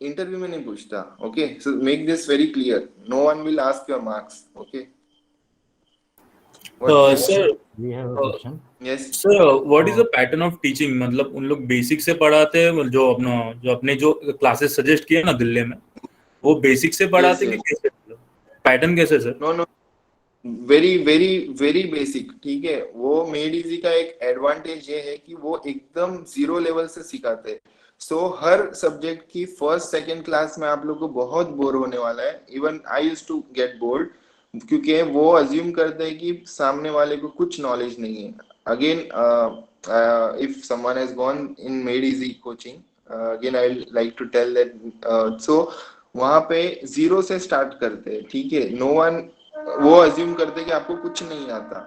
इंटरव्यू में नहीं पूछता. Okay, so make this very clear, no one will ask your marks. Okay Sir, We have a question. Yes sir, what is the pattern of teaching? मतलब उन लोग basic से पढ़ाते हैं, जो अपने जो क्लासेस सजेस्ट किए ना दिल्ली में, वो बेसिक से पढ़ाते हैं कि कैसे, पैटर्न कैसे sir? Know very very very basic. ठीक है, वो मेड इजी का एक एडवांटेज ये है कि वो एकदम जीरो लेवल से सिखाते हैं. सो हर सब्जेक्ट की फर्स्ट सेकंड क्लास में आप लोग को बहुत बोर होने वाला है. Even I used to get bored क्योंकि वो अज्यूम करते हैं कि सामने वाले को कुछ नॉलेज नहीं है. Again if someone has gone in Made Easy coaching, again I like to tell that so वहां पे जीरो से स्टार्ट करते हैं. ठीक है, नो वन, वो अज्यूम करते हैं कि आपको कुछ नहीं आता.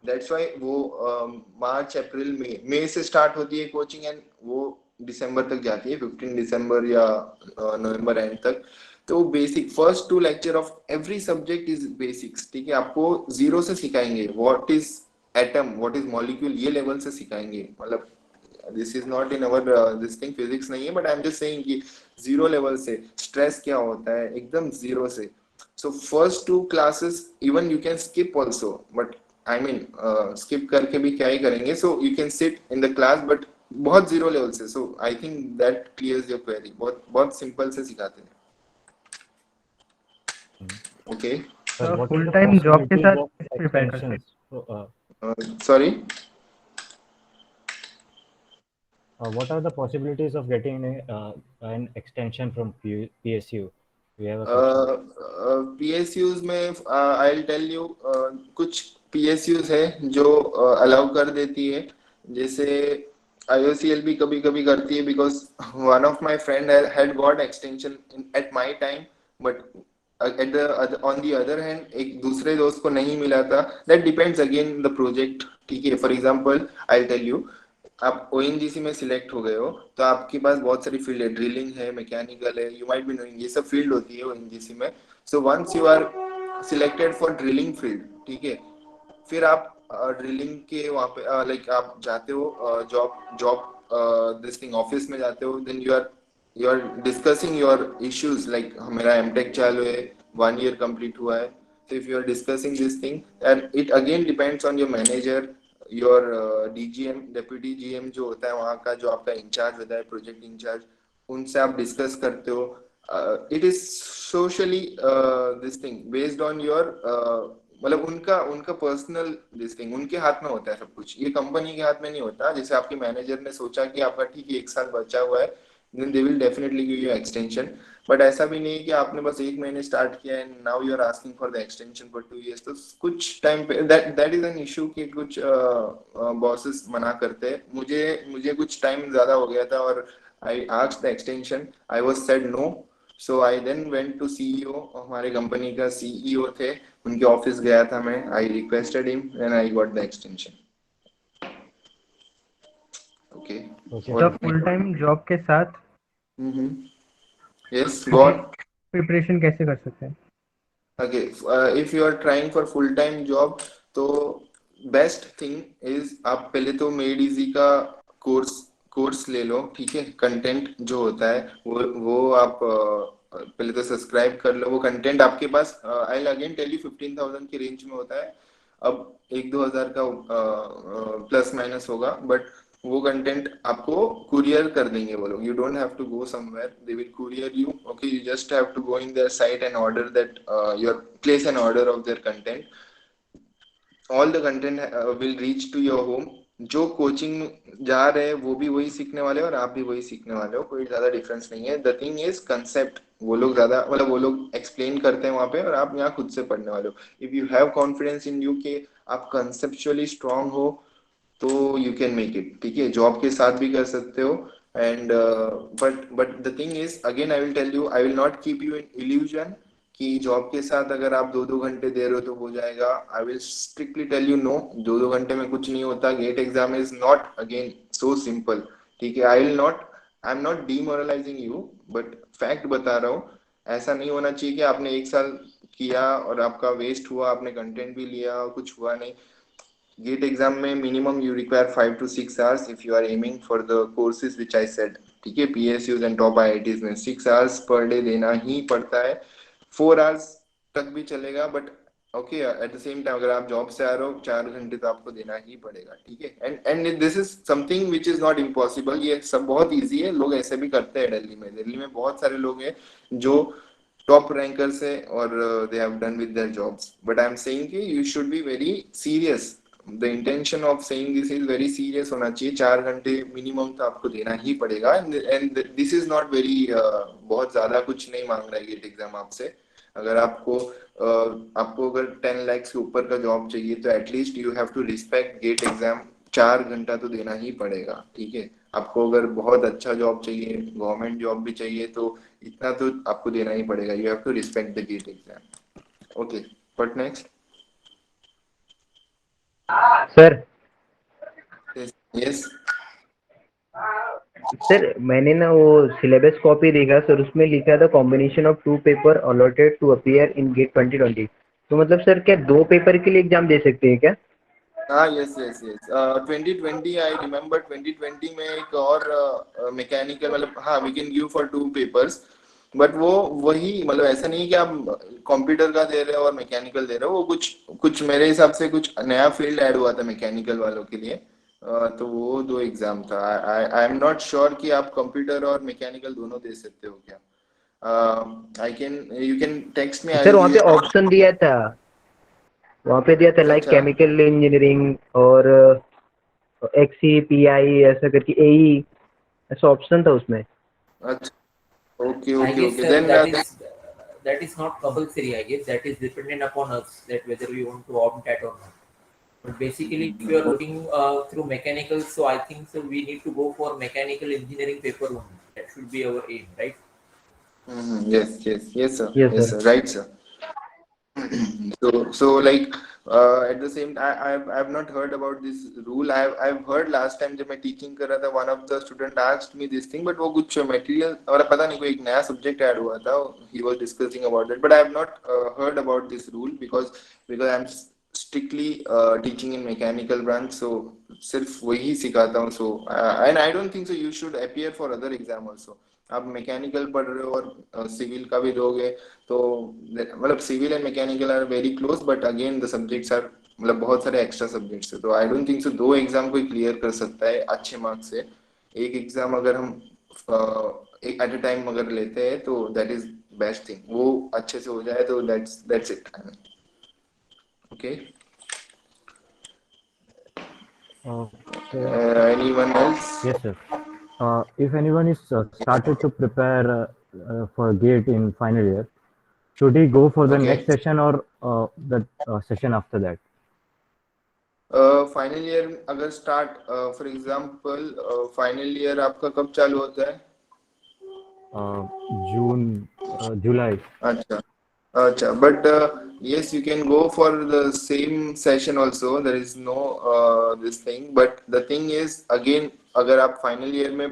दैट्स व्हाई वो मार्च अप्रैल मई से स्टार्ट होती है कोचिंग एंड वो दिसंबर तक जाती है, 15 दिसंबर या नवंबर एंड तक. तो basic first 2 lecture of every subject is basics. ठीक है, आपको जीरो से सिखाएंगे what is atom, what is molecule, ये लेवल से सिखाएंगे. मतलब this is not in our this thing, physics नहीं है, but I am just saying कि जीरो लेवल से स्ट्रेस क्या होता है एकदम जीरो से. So first 2 classes even you can skip also, but I mean skip करके भी क्या ही करेंगे. So you can sit in the class but बहुत zero level से. So I think that clears your query. बहुत simple से सिखाते हैं. Okay. Sir, what full is the time job के साथ possibilities of prepare करते हैं. extensions? Sorry. What are the possibilities of getting an extension from PSU? We have a question. PSUs में I'll tell you कुछ PSUs है जो allow कर देती है. जैसे IOCL भी कभी कभी करती है because one of my friend had got extension at my time, but on the other hand एक दूसरे दोस्त को नहीं मिला था. That depends again the project. ठीक है, for example I'll tell you, आप ONGC में सिलेक्ट हो गए हो तो आपके पास बहुत सारी फील्ड है, ड्रिलिंग है, मैकेनिकल है, यू माइट बी नोइंग, ये सब फील्ड होती है ONGC में. So once you are selected for drilling field, ठीक है, फिर आप ड्रिलिंग के वहाँ पे लाइक आप जाते हो जॉब दिस थिंग ऑफिस में जाते हो, then you are discussing your issues, like मेरा एमटेक चालू है, 1 year कंप्लीट हुआ है, so if you are discussing this thing, and it again depends on your manager, your DGM, deputy GM जो होता है वहाँ का, जो आपका इंचार्ज होता है, प्रोजेक्ट इंचार्ज, उनसे आप डिस्कस करते हो. It is socially this thing based on your, मतलब उनका पर्सनल दिस थिंग, उनके हाथ में होता है सब कुछ, ये कंपनी के हाथ में नहीं होता. जैसे आपके मैनेजर ने सोचा कि आपका ठीक है 1 साल बचा हुआ है, then they will definitely give you extension. But ऐसा भी नहीं कि आपने बस 1 महीने स्टार्ट किया and now you are asking for the extension for 2 years. तो कुछ टाइम पे दैट इज एन इशू कि कुछ बॉसेस मना करते हैं. मुझे कुछ टाइम ज्यादा हो गया था और I asked the extension, I was said no, so I then went to CEO, हमारे कंपनी का सीईओ थे, उनके ऑफिस गया था मैं, I requested him and I got the extension. Okay. तो फुल टाइम जॉब के साथ यस, गो ऑन. प्रिपरेशन कैसे कर सकते हैं? Okay, if you are trying for full time job, तो बेस्ट थिंग इज आप पहले तो मेड इजी का कोर्स ले लो, ठीक है. कंटेंट जो होता है वो आप पहले तो सब्सक्राइब कर लो. वो कंटेंट आपके पास, I will again tell you, 15,000 की रेंज में होता है. अब 1-2 हजार का प्लस माइनस होगा, बट वो कंटेंट आपको कुरियर कर देंगे वो लोग. You don't have to go somewhere, they will courier you. Okay, you just have to go in their site and order that, your place an order of their content. All the content will reach to your home. जो coaching जा रहे हैं वो भी वही सीखने वाले हो और आप भी वही सीखने वाले हो, कोई ज्यादा डिफरेंस नहीं है. द थिंग इज कंसेप्ट, वो लोग ज्यादा, मतलब वो लोग एक्सप्लेन करते हैं वहां पे और आप यहाँ खुद से पढ़ने वाले हो. If you have confidence in you कि आप कंसेप्चुअली स्ट्रांग हो, तो यू कैन मेक इट. ठीक है, जॉब के साथ भी कर सकते हो. And but the thing is, again I will tell you, I will not keep you in illusion कि जॉब के साथ अगर आप 2-2 घंटे दे रहे हो तो हो जाएगा. I will strictly tell you no, 2-2 घंटे में कुछ नहीं होता. GATE exam is not again so simple. ठीक है, I am not demoralising you, but fact बता रहा हूँ. ऐसा नहीं होना चाहिए कि आपने 1 साल किया और आपका वेस्ट हुआ, आपने कंटेंट भी लिया और कुछ हुआ नहीं. गेट एग्जाम में minimum you require 5 to 6 hours if you are aiming for the courses which I said. ठीक है, PSUs एंड टॉप IITs में 6 hours पर डे देना ही पड़ता है. 4 hours तक भी चलेगा, but okay, eight the same time अगर आप जॉब से आ रहे हो 4 घंटे तो आपको देना ही पड़ेगा. ठीक है, and this is something which is not impossible. ये सब बहुत ईजी है, लोग ऐसे भी करते हैं. दिल्ली में बहुत सारे लोग हैं जो टॉप रैंकर्स है और they have done with their jobs. But I am saying कि you should be very serious. The intention of saying this is very serious होना चाहिए. 4 घंटे मिनिमम तो आपको देना ही पड़ेगा. And this is not very, बहुत ज्यादा कुछ नहीं मांग रहा है गेट एग्जाम आपसे. अगर आपको अगर 10 लाख से ऊपर का जॉब चाहिए तो at least you have to respect GATE exam. 4 घंटा तो देना ही पड़ेगा. ठीक है, आपको अगर बहुत अच्छा जॉब चाहिए, गवर्नमेंट जॉब भी चाहिए, तो इतना तो आपको देना ही पड़ेगा. You have to respect the GATE exam. Okay, but next. Sir yes sir मैंने ना वो सिलेबस कॉपी देखा सर, उसमें लिखा था combination of 2 paper allotted to appear in GATE 2020. तो मतलब सर क्या 2 पेपर के लिए एग्जाम दे सकते हैं क्या? हाँ, यस 2020 आई रिमेम्बर. 2020 में एक और मैकेनिकल, मतलब हाँ, we can give for 2 papers. But वो वही, मतलब ऐसा नहीं है कि आप कंप्यूटर का दे रहे हो और मैकेनिकल दे रहे हो. वो कुछ मेरे हिसाब से कुछ नया फील्ड ऐड हुआ था मैकेनिकल वालों के लिए. तो वो 2 एग्जाम था. आई एम नॉट श्योर कि आप कंप्यूटर और मैकेनिकल दोनों दे सकते हो क्या. You can text me. Sir वहाँ पे ऑप्शन दिया था, लाइक अच्छा. केमिकल इंजीनियरिंग और XCPI ऐसा करके AE, ऐसा ऑप्शन था उसमें. अच्छा, okay. I guess Then that is not compulsory. I guess that is dependent upon us, that whether we want to opt that or not. But basically, if you are looking through mechanical, so I think so we need to go for mechanical engineering paper only. That should be our aim, right? Yes, sir. Yes, Yes, sir. sir. Right, sir. So like at the same time, I've not heard about this rule. I've heard last time जब मैं teaching कर रहा था, one of the student asked me this thing, but वो कुछ material और पता नहीं कोई एक नया subject add हुआ था. He was discussing about that, but I have not heard about this rule because I'm strictly teaching in mechanical branch, so सिर्फ वही सिखाता हूँ. So and I don't think so you should appear for other exam also. आप mechanical पढ़ रहे हो और civil का भी दोगे तो मतलब civil and mechanical are very close, but again the subjects are मतलब बहुत सारे एक्स्ट्रा सब्जेक्ट्स है. तो I don't think so 2 exam कोई क्लियर कर सकता है अच्छे मार्क्स से. एक एग्जाम अगर हम एक एट अ टाइम अगर लेते हैं तो दैट इज बेस्ट थिंग. वो अच्छे से हो जाए तो that's it. Okay. Okay. Anyone else? Yes, sir. If anyone is started to prepare for GATE in final year, should he go for the Okay. next session or the session after that? Final year अगर start for example final year आपका कब चालू होता है? June, July. अच्छा अच्छा, but yes, you can go for the same session also. There is no this thing, but the thing is again अगर आप फाइनल ईयर में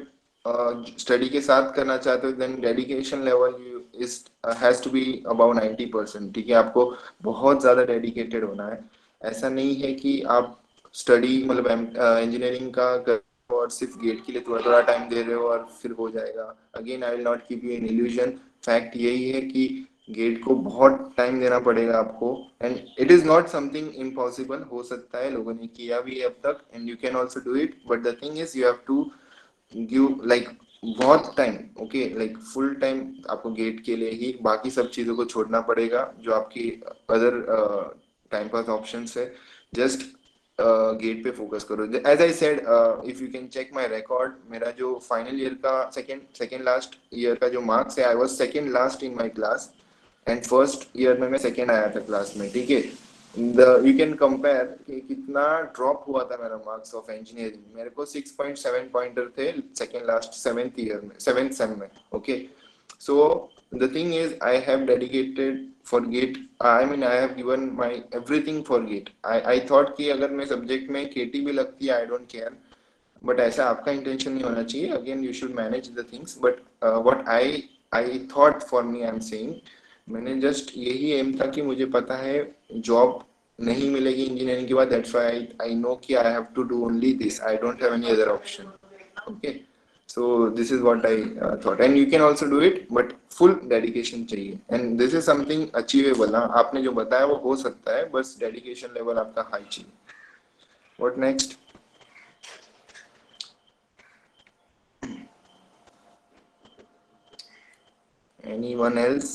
स्टडी के साथ करना चाहते हो then dedication level you is has to be above 90%. ठीक है, आपको बहुत ज्यादा डेडिकेटेड होना है. ऐसा नहीं है कि आप स्टडी मतलब इंजीनियरिंग का कर और सिर्फ गेट के लिए थोड़ा थोड़ा टाइम दे रहे हो और फिर हो जाएगा. Again I will not give you an illusion. Fact यही है कि गेट को बहुत टाइम देना पड़ेगा आपको and it is not something impossible. हो सकता है, लोगों ने किया भी है अब तक and you can also do it, but the thing is you have to give like बहुत time. Okay, like full time आपको गेट के लिए ही, बाकी सब चीजों को छोड़ना पड़ेगा जो आपकी अदर टाइम पास ऑप्शंस है. जस्ट गेट पे फोकस करो. As I said, if you can check my record, मेरा जो फाइनल ईयर का सेकंड लास्ट ईयर का जो मार्क्स है, I was second last in my class and first year में मैं सेकंड आया था क्लास में. ठीक है, यू कैन कंपेयर कि कितना ड्रॉप हुआ था मेरा मार्क्स ऑफ इंजीनियरिंग. मेरे को 6.7 पॉइंटर थे सेकंड लास्ट सेवेंथ ईयर में, सेवेंथ सेम में. Okay, so the thing is I have dedicated for GATE. I mean I have given my everything for GATE. I thought कि अगर मैं subject में KT भी लगती है I don't care, but ऐसा आपका इंटेंशन नहीं होना चाहिए. Again you should manage the things, but what I thought for me I'm saying, मैंने जस्ट यही एम था कि मुझे पता है जॉब नहीं मिलेगी इंजीनियरिंग के बाद. दैट्स व्हाई आई नो कि I have to do only this. I don't have any other option. Okay, so this is what I thought and you can also do it, but full dedication चाहिए and this is something achievable. हाँ, आपने जो बताया वो हो सकता है, बस dedication level आपका high चाहिए. What next? Anyone else?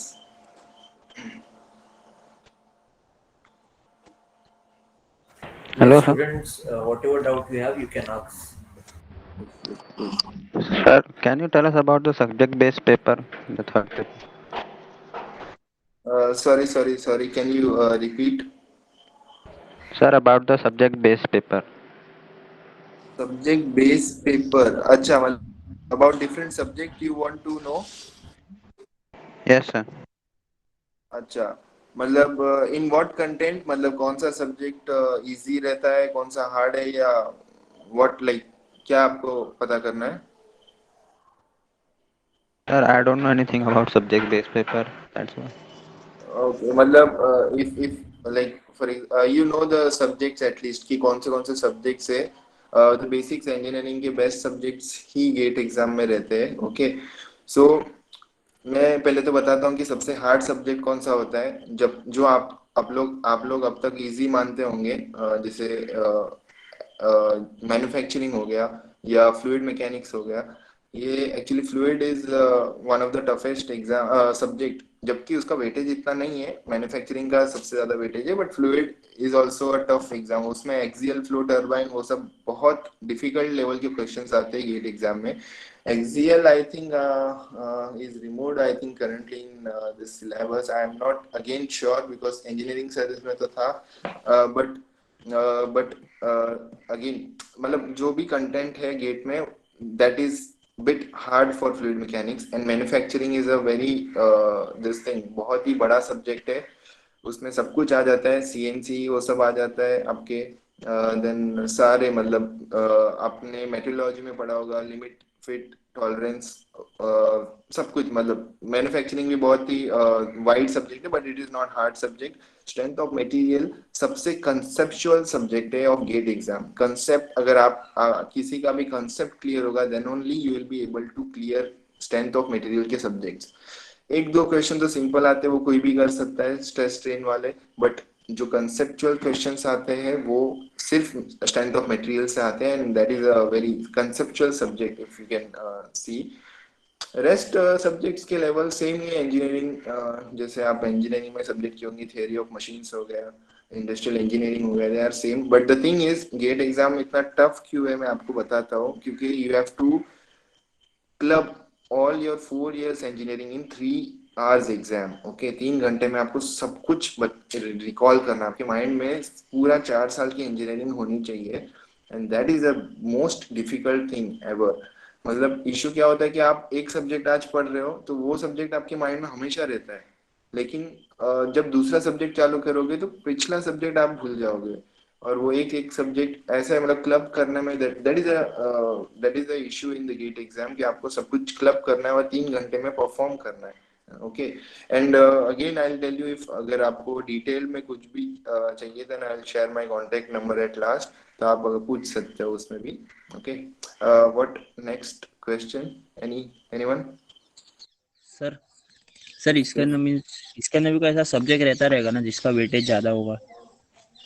Hello, Yes, sir. students, whatever doubt you have, you can ask. Sir, can you tell us about the subject-based paper, the third paper? Sorry. Can you repeat? Sir, about the subject-based paper. Subject based paper. अच्छा, मतलब about different subject you want to know? Yes, sir. अच्छा, मतलब in what content, मतलब कौन सा subject easy रहता है, कौन सा हार्ड है, या व्हाट लाइक क्या आपको पता करना है? Sir, I don't know anything about subject-based paper. That's why. Okay, मतलब if like for you know the subjects at least कि कौन से सब्जेक्ट्स है. तो बेसिक्स इंजीनियरिंग के बेस्ट सब्जेक्ट्स ही गेट एग्जाम में रहते हैं. ओके, सो मैं पहले तो बताता हूँ कि सबसे हार्ड सब्जेक्ट कौन सा होता है. जब जो आप लोग अब तक इजी मानते होंगे, जैसे मैन्युफैक्चरिंग हो गया या फ्लूइड मैकेनिक्स हो गया. ये actually fluid is one of the toughest exam subject, जबकि उसका वेटेज इतना नहीं है. मैन्युफैक्चरिंग का सबसे ज्यादा वेटेज है, but fluid is also a tough exam. उसमें एक्सियल फ्लो टर्बाइन वो सब बहुत डिफिकल्ट लेवल के क्वेश्चंस आते हैं गेट एग्जाम में. Axial, I think, is removed. I think currently in this syllabus. I am not again sure because engineering service में तो था, but again, मतलब जो भी content है गेट में, that is bit hard for fluid mechanics, and manufacturing is a very this thing, बहुत ही बड़ा subject है. उसमें सब कुछ आ जाता है, CNC वो सब आ जाता है आपके. देन सारे मतलब आपने मेट्रोलॉजी में पढ़ा होगा लिमिट फिट, टॉलरेंस, सब कुछ, मतलब मैन्युफैक्चरिंग भी बहुत ही वाइड सब्जेक्ट है, but it is not hard subject. Strength of material सबसे कंसेप्चुअल सब्जेक्ट है ऑफ गेट एग्जाम. कंसेप्ट, अगर आप किसी का भी कंसेप्ट क्लियर होगा, then only you will be able to clear strength of material के सब्जेक्ट्स. एक दो क्वेश्चन तो सिंपल आते हैं, वो कोई भी कर सकता है, स्ट्रेस स्ट्रेन वाले, बट जो कंसेप्चुअल क्वेश्चंस आते हैं वो सिर्फ स्ट्रेंथ ऑफ मटेरियल से आते हैं, and that is a very conceptual subject if you can see. Rest subjects के लेवल सेम ही है. इंजीनियरिंग जैसे आप इंजीनियरिंग में सब्जेक्ट की होंगी, थियरी ऑफ मशीन्स हो गया, इंडस्ट्रियल इंजीनियरिंग हो गया, they are same. But the thing is GATE exam इतना टफ क्यों है मैं आपको बताता हूँ, क्योंकि you have to club all your 4 years engineering in 3 hours exam. Okay 3 घंटे में आपको सब कुछ रिकॉल करना, आपके माइंड में पूरा 4 साल की इंजीनियरिंग होनी चाहिए, and that is the most difficult thing ever. मतलब इशू क्या होता है कि आप एक सब्जेक्ट आज पढ़ रहे हो तो वो सब्जेक्ट आपके माइंड में हमेशा रहता है, लेकिन जब दूसरा सब्जेक्ट चालू करोगे तो पिछला सब्जेक्ट आप भूल जाओगे. और वो एक सब्जेक्ट ऐसा है, मतलब क्लब करने में that is the issue in the GATE exam, कि आपको सब कुछ क्लब करना है और 3 घंटे में परफॉर्म करना है. Okay, and again I will tell you, if अगर आपको डिटेल में कुछ भी चाहिए then I will share my contact number at last, तो आप पूछ सकते हो उसमें भी. Okay, what next question, anyone? Sir sir इसके अंदर मीन्स इसके अंदर भी कोई ऐसा सब्जेक्ट रहता रहेगा ना जिसका वेटेज ज्यादा होगा?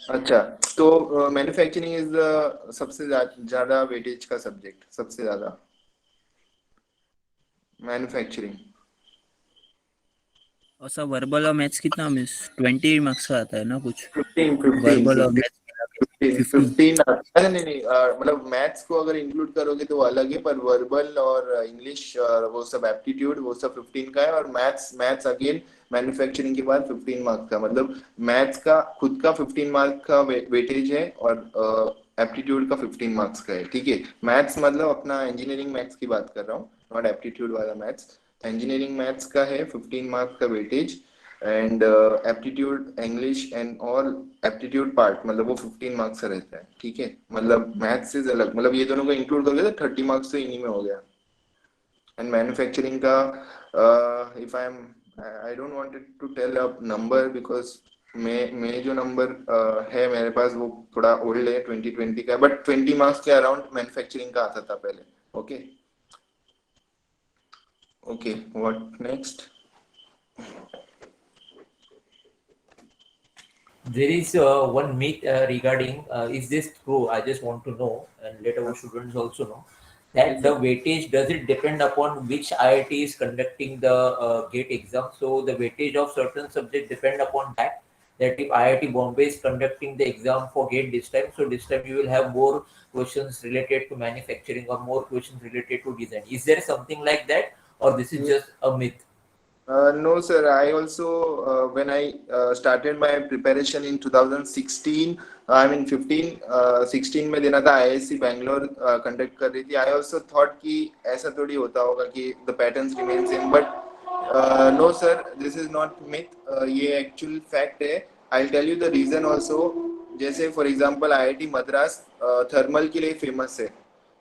अच्छा, तो मैन्युफैक्चरिंग इज द सबसे ज्यादा वेटेज का सब्जेक्ट, सबसे ज्यादा मैन्युफैक्चरिंग. और सर वर्बल और मैथ्स कितना मीन्स 20 मार्क्स का आता है ना कुछ? 15 वर्बल और मैथ्स मिला के 15. 15 अरे नहीं, मतलब मैथ्स को अगर इंक्लूड करोगे तो वो अलग है, पर वर्बल और इंग्लिश वो सब एप्टीट्यूड वो सब 15 का है, और मैथ्स अगेन मैन्युफैक्चरिंग के बाद 15 मार्क्स का. मतलब मैथ्स का खुद का 15 मार्क्स का वेटेज है, और एप्टीट्यूड का 15 मार्क्स का है. ठीक है, मैथ्स मतलब अपना इंजीनियरिंग मैथ्स की बात कर रहा हूँ, नॉट एप्टीट्यूड वाला मैथ्स. इंजीनियरिंग मैथ्स का है 15 मार्क्स का weightage, and aptitude English and all aptitude part मतलब वो 15 मार्क्स का रहता है. ठीक है, मतलब मैथ्स से अलग, मतलब ये दोनों को इंक्लूड करोगे तो 30 मार्क्स तो इन्हीं में हो गया. एंड मैन्युफैक्चरिंग का if I don't wanted to tell a number, because मैं जो नंबर है मेरे पास वो थोड़ा ओल्ड है, 2020 का, बट 20 मार्क्स के अराउंड मैन्युफैक्चरिंग का आता था पहले. Okay okay, what next? There is one myth regarding is this true? I just want to know, and let our students also know that the weightage, does it depend upon which IIT is conducting the GATE exam? So the weightage of certain subject depend upon that. That if IIT Bombay is conducting the exam for GATE this time, so this time you will have more questions related to manufacturing or more questions related to design. Is there something like that, or this is just a myth? No sir, I also when I started my preparation in 2016, I mean 16 में देना था, IISc Bangalore conduct कर रही थी. I also thought कि ऐसा थोड़ी होता होगा कि the patterns remain same, but no sir, this is not myth. ये actual fact है. I'll tell you the reason also. जैसे for example IIT Madras thermal के लिए फेमस है,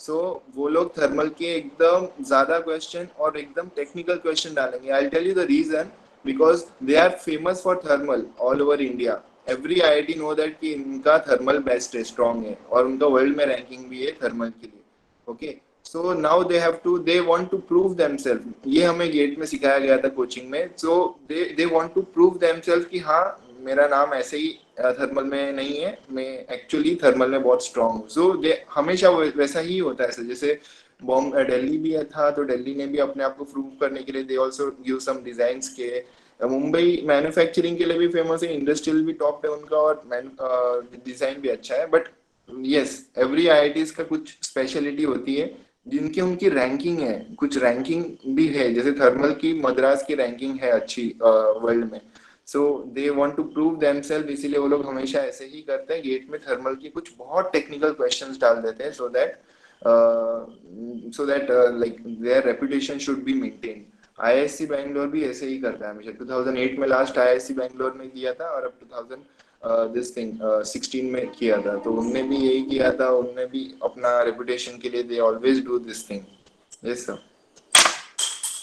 सो वो लोग थर्मल के एकदम ज्यादा क्वेश्चन और एकदम टेक्निकल क्वेश्चन डालेंगे. I tell you the reason, because they are famous for thermal all over India. Every IIT know that कि इनका थर्मल बेस्ट है, स्ट्रॉन्ग है, और उनका वर्ल्ड में रैंकिंग भी है थर्मल के लिए. Okay, so now they want to prove themselves. ये हमें गेट में सिखाया गया था कोचिंग में. So they want to prove themselves कि हाँ मेरा नाम ऐसे ही थर्मल में नहीं है, मैं एक्चुअली थर्मल में बहुत स्ट्रांग हूँ. सो हमेशा वैसा ही होता है. जैसे दिल्ली भी था, तो दिल्ली ने भी अपने आप को प्रूव करने के लिए they also give some designs के. मुंबई मैन्युफैक्चरिंग के लिए भी फेमस है, इंडस्ट्रियल भी टॉप है उनका, और डिजाइन भी अच्छा है. बट यस, एवरी आईआईटीज का कुछ स्पेशलिटी होती है जिनकी उनकी रैंकिंग है, कुछ रैंकिंग भी है. जैसे थर्मल की मद्रास की रैंकिंग है अच्छी वर्ल्ड में. So they want to prove themselves, इसीलिए वो लोग हमेशा ऐसे ही करते हैं. गेट में थर्मल की कुछ बहुत टेक्निकल क्वेश्चंस डाल देते हैं, so that like their reputation should be maintain. IISc Bangalore भी ऐसे ही करता है हमेशा. 2008 में लास्ट आईआईएससी बैंगलोर में किया था, और अब 2016 में किया था, तो उनने भी यही किया था. उनने भी अपना रेपुटेशन के लिए they always do this thing. Yes, sir.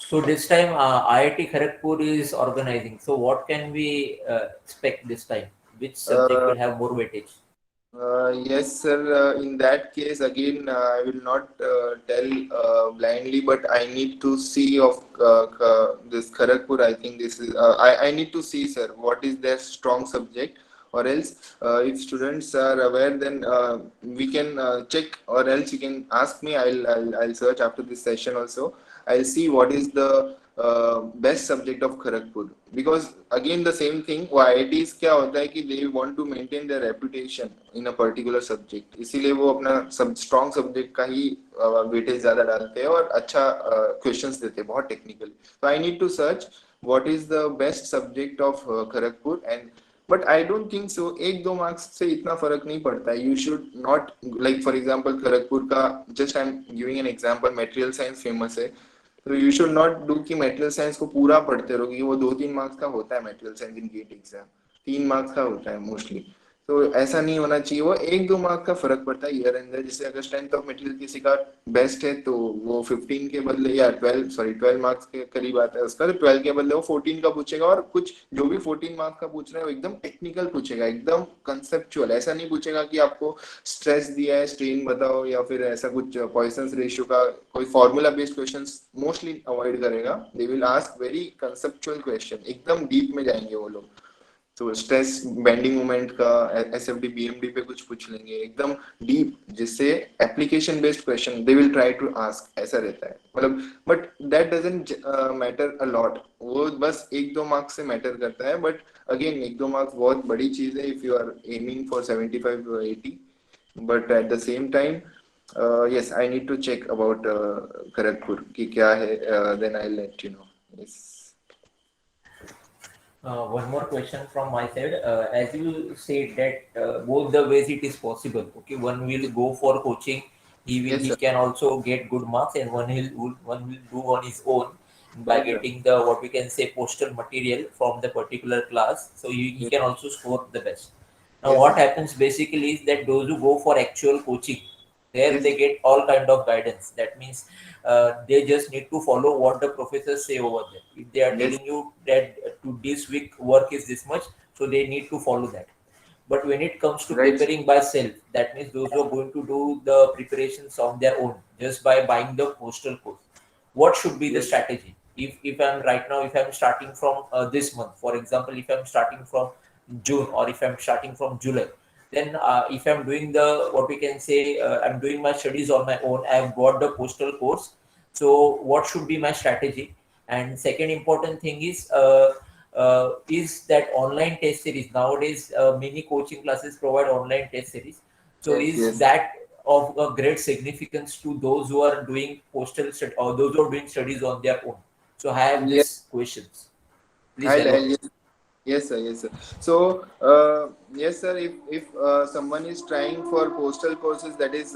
So this time IIT Kharagpur is organizing. So what can we expect this time? Which subject will have more weightage? Yes, sir. In that case, again, I will not tell blindly, but I need to see of this Kharagpur. I think this is. I need to see, sir, what is their strong subject, or else, if students are aware, then we can check, or else you can ask me. I'll search after this session also. I'll see what is the best subject of Kharagpur, because again the same thing वो IITs क्या होता है कि they want to maintain their reputation in a particular subject, इसीलिए वो अपना strong subject का ही weightage ज़्यादा डालते हैं और अच्छा questions देते हैं बहुत technical. So I need to search what is the best subject of Kharagpur, and but I don't think so. एक दो मार्क्स से इतना फर्क नहीं पड़ता है. You should not, like for example Kharagpur का, just I'm giving an example, material science famous है, तो यू शुड नॉट डू कि मटेरियल साइंस को पूरा पढ़ते रहो, क्योंकि वो 2-3 मार्क्स का होता है मटेरियल साइंस इन गेट एग्जाम, 3 मार्क्स का होता है मोस्टली. तो ऐसा नहीं होना चाहिए. वो 1-2 मार्क्स का फर्क पड़ता है ईयर अंदर. जैसे अगर स्ट्रेंथ ऑफ मटेरियल किसी का बेस्ट है तो वो 15 के बदले या 12 मार्क्स के करीब आता है उसका, तो 12 के बदले वो 14 का पूछेगा, और कुछ जो भी 14 मार्क्स का पूछ रहा है वो एकदम टेक्निकल पूछेगा, एकदम कंसेप्चुअल. ऐसा नहीं पूछेगा कि आपको स्ट्रेस दिया है, स्ट्रेन बताओ, या फिर ऐसा कुछ पॉइसंस रेशियो का कोई formula based questions mostly avoid करेगा. They will ask very conceptual question, एकदम डीप में जाएंगे वो लोग. तो स्ट्रेस बेंडिंग मोमेंट का, एसएफडी बीएमडी पे कुछ पूछ लेंगे एकदम डीप, जिससे application based question they will try to ask. ऐसा रहता है मतलब. But that doesn't matter a lot. वो बस 1-2 मार्क्स से मैटर करता है. बट अगेन 1-2 मार्क्स बहुत बड़ी चीज है if you are aiming for 75 or 80. But at the same time yes, I need to check about Kharagpur कि क्या है, then I'll let you know. Yes. One more question from my side. As you said that both the ways it is possible. Okay, one will go for coaching. Yes, He sir. can also get good marks, and one will do on his own by Yes, sir. getting the what we can say postal material from the particular class. So he Yes. can also score the best. Now Yes, what sir. happens basically is that those who go for actual coaching, there Yes. they get all kind of guidance. That means they just need to follow what the professors say over there. If they are Yes. telling you that to this week work is this much, so they need to follow that. But when it comes to Right. preparing by self, that means those who are going to do the preparations on their own just by buying the postal course, what should be the Yes. strategy? If I'm right now, if I'm starting from this month, for example, if I'm starting from June, or if I'm starting from July, then if I'm doing the what we can say, I'm doing my studies on my own, I've got the postal course. So what should be my strategy? And second important thing is that online test series nowadays, many coaching classes provide online test series. So Yes, is yes. that of a great significance to those who are doing postal or those who are doing studies on their own? So I have Yes. these questions. Please I'll, elaborate. yes, sir. Yes, sir. So, yes, sir. If someone is trying for postal courses, that is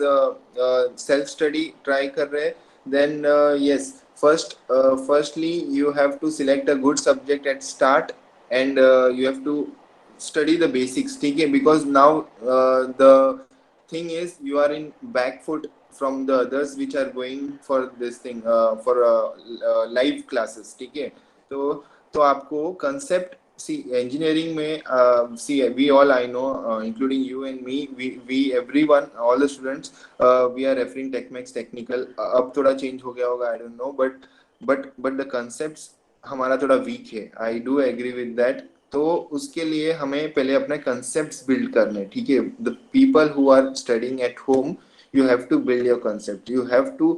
self study, try कर रहे, then yes. Firstly, you have to select a good subject at start, and you have to study the basics. ठीक है? Because now the thing is you are in back foot from the others which are going for this thing for live classes. ठीक है? तो आपको concept, see engineering में see we all, I know, including you and me, we everyone, all the students, we are referring TechMax technical. अब थोड़ा change हो गया होगा, I don't know, but the concepts हमारा थोड़ा weak है. I do agree with that. तो उसके लिए हमें पहले अपने concepts build करने. ठीक है? The people who are studying at home, you have to build your concept. You have to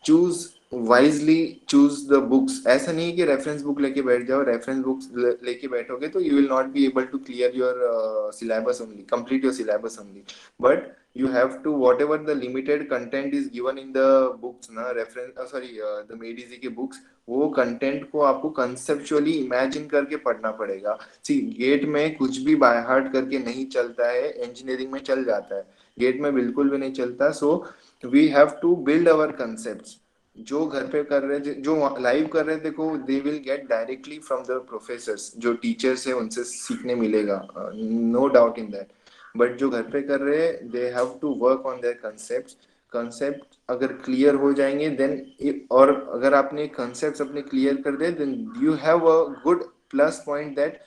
choose wisely, choose the books. ऐसा नहीं है कि रेफरेंस बुक लेके बैठ जाओ. रेफरेंस बुक्स लेके बैठोगे तो you will not be able to clear your syllabus only, complete your syllabus only. But you have to, whatever the limited content is given in the books ना, reference sorry the मेडिजी के books, वो content को आपको conceptually imagine करके पढ़ना पड़ेगा. सी gate में कुछ भी बाय हार्ट करके नहीं चलता है, इंजीनियरिंग में चल जाता है, गेट में बिल्कुल भी नहीं चलता. So we have to build our concepts. जो घर पे कर रहे, जो लाइव कर रहे, देखो they will get directly from the professors, जो टीचर्स है उनसे सीखने मिलेगा, no doubt in that. But जो घर पे कर रहे, they have to work on their concepts. Concept अगर क्लियर हो जाएंगे देन, और अगर आपने कंसेप्ट अपने क्लियर कर दे then you have a good plus point that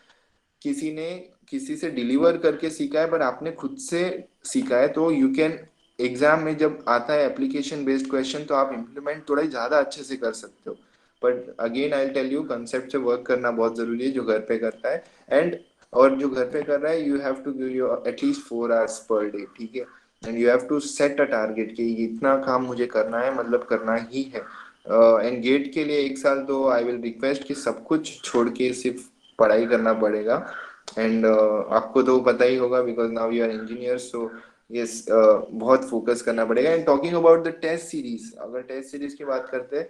किसी ने किसी से डिलीवर करके सीखा है पर आपने खुद से सीखा है, तो यू कैन एग्जाम में जब आता है एप्लीकेशन बेस्ड क्वेश्चन तो आप इम्प्लीमेंट थोड़ा ज्यादा अच्छे से कर सकते हो। But again I tell you concept से वर्क करना बहुत जरूरी है जो घर पे करता है, एंड और जो घर पे कर रहा है you have to give your at least 4 hours per day, ठीक है, and you have to set a target कि इतना काम मुझे करना है, मतलब करना ही है। एंड गेट के लिए 1 साल तो आई विल रिक्वेस्ट कि सब कुछ छोड़ के सिर्फ पढ़ाई करना पड़ेगा। एंड आपको तो पता ही होगा because now you are engineer, so yes बहुत फोकस करना पड़ेगा। And talking about the test series, अगर टेस्ट सीरीज की बात करते हैं,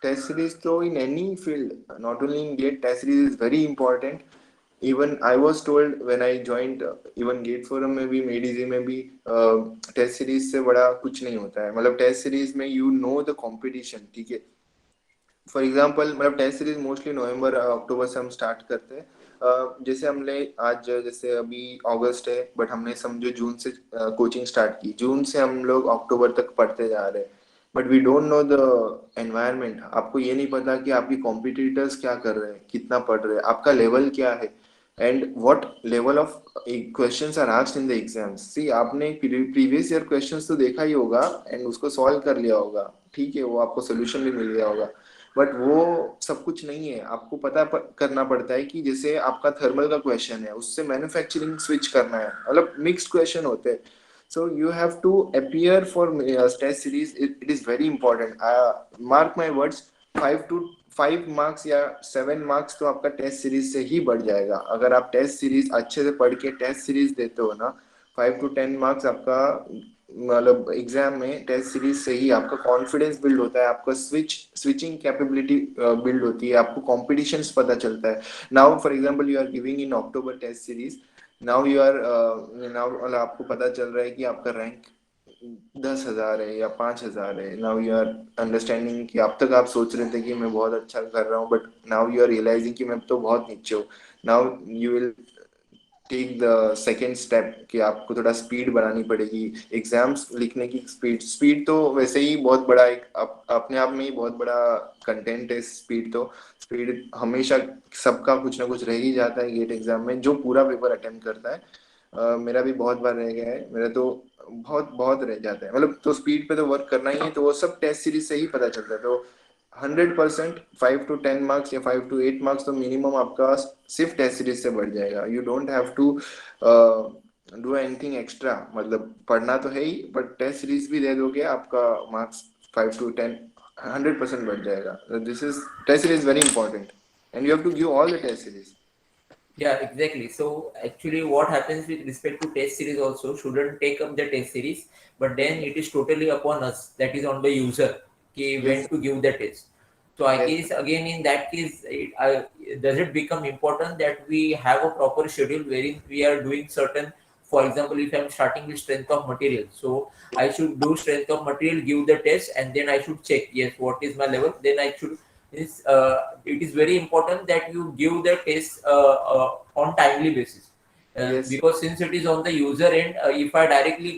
टेस्ट सीरीज तो in any field not only in GATE, test series is very important. Even I was told when I joined, even GATE forum में भी मेडीजी में भी टेस्ट सीरीज से बड़ा कुछ नहीं होता है। मतलब टेस्ट सीरीज में यू नो द कॉम्पिटिशन, ठीक है। फॉर एग्जाम्पल मतलब टेस्ट सीरीज मोस्टली नवंबर अक्टूबर से हम स्टार्ट करते हैं। जैसे हमने आज जैसे अभी अगस्त है बट हमने समझो जून से कोचिंग स्टार्ट की, जून से हम लोग अक्टूबर तक पढ़ते जा रहे हैं, but we don't know the environment. आपको ये नहीं पता कि आपकी कॉम्पिटिटर्स क्या कर रहे हैं, कितना पढ़ रहे हैं, आपका लेवल क्या है, and what level of questions are asked in the exams. See आपने प्रीवियस ईयर क्वेश्चंस तो देखा ही होगा एंड उसको सॉल्व कर लिया होगा, ठीक है, वो आपको सोल्यूशन भी मिल गया होगा, बट वो सब कुछ नहीं है। आपको करना पड़ता है कि जैसे आपका थर्मल का क्वेश्चन है उससे मैन्युफैक्चरिंग स्विच करना है, मतलब मिक्स्ड क्वेश्चन होते हैं। so you have to appear for test series, it is very important, mark my words, 5 marks या 7 marks तो आपका टेस्ट सीरीज से ही बढ़ जाएगा। अगर आप टेस्ट सीरीज अच्छे से पढ़ के टेस्ट सीरीज देते हो ना, 5 to 10 marks आपका मतलब एग्जाम में टेस्ट सीरीज से ही आपका कॉन्फिडेंस बिल्ड होता है, आपका स्विचिंग कैपेबिलिटी बिल्ड होती है, आपको कॉम्पिटिशन्स पता चलता है। Now for example you are giving in October test series, now you are now आपको पता चल रहा है कि आपका रैंक 10,000 है या 5,000 है। नाउ यू आर अंडरस्टैंडिंग कि अब तक आप सोच रहे थे कि मैं बहुत अच्छा कर रहा हूँ, but now you are realising कि मैं तो बहुत नीचे हूँ। Now you will take the second step कि आपको थोड़ा स्पीड बढ़ानी पड़ेगी, एग्जाम्स लिखने की स्पीड तो वैसे ही बहुत बड़ा एक अपने आप में ही बहुत बड़ा कंटेंट है। स्पीड हमेशा सबका कुछ ना कुछ रह ही जाता है गेट एग्जाम में, जो पूरा पेपर अटेम्प्ट करता है। मेरा भी बहुत बार रह गया है, मेरा तो बहुत रह जाता है, मतलब तो स्पीड पे तो वर्क करना ही है, तो वो सब टेस्ट सीरीज से ही पता चलता है। तो 100% 5 to 10 marks या 5 to 8 marks तो मिनिमम आपका सिर्फ टेस्ट सीरीज से बढ़ जाएगा। You don't have to do anything extra, मतलब पढ़ना तो है ही बट टेस्ट सीरीज भी दे दोगे आपका मार्क्स 5 to 10 100% बढ़ जाएगा। This is test series very important and you have to give all the test series. Yeah, exactly. So actually what happens with respect to test series also, shouldn't take up the test series, but then it is totally upon us, that is on the user, when to give the test. So I guess again in that case, does it become important that we have a proper schedule wherein we are doing certain, for example, if I am starting with strength of material, so I should do strength of material, give the test, and then I should check, yes, what is my level, then I should it is very important that you give the test on timely basis, because since it is on the user end, if I directly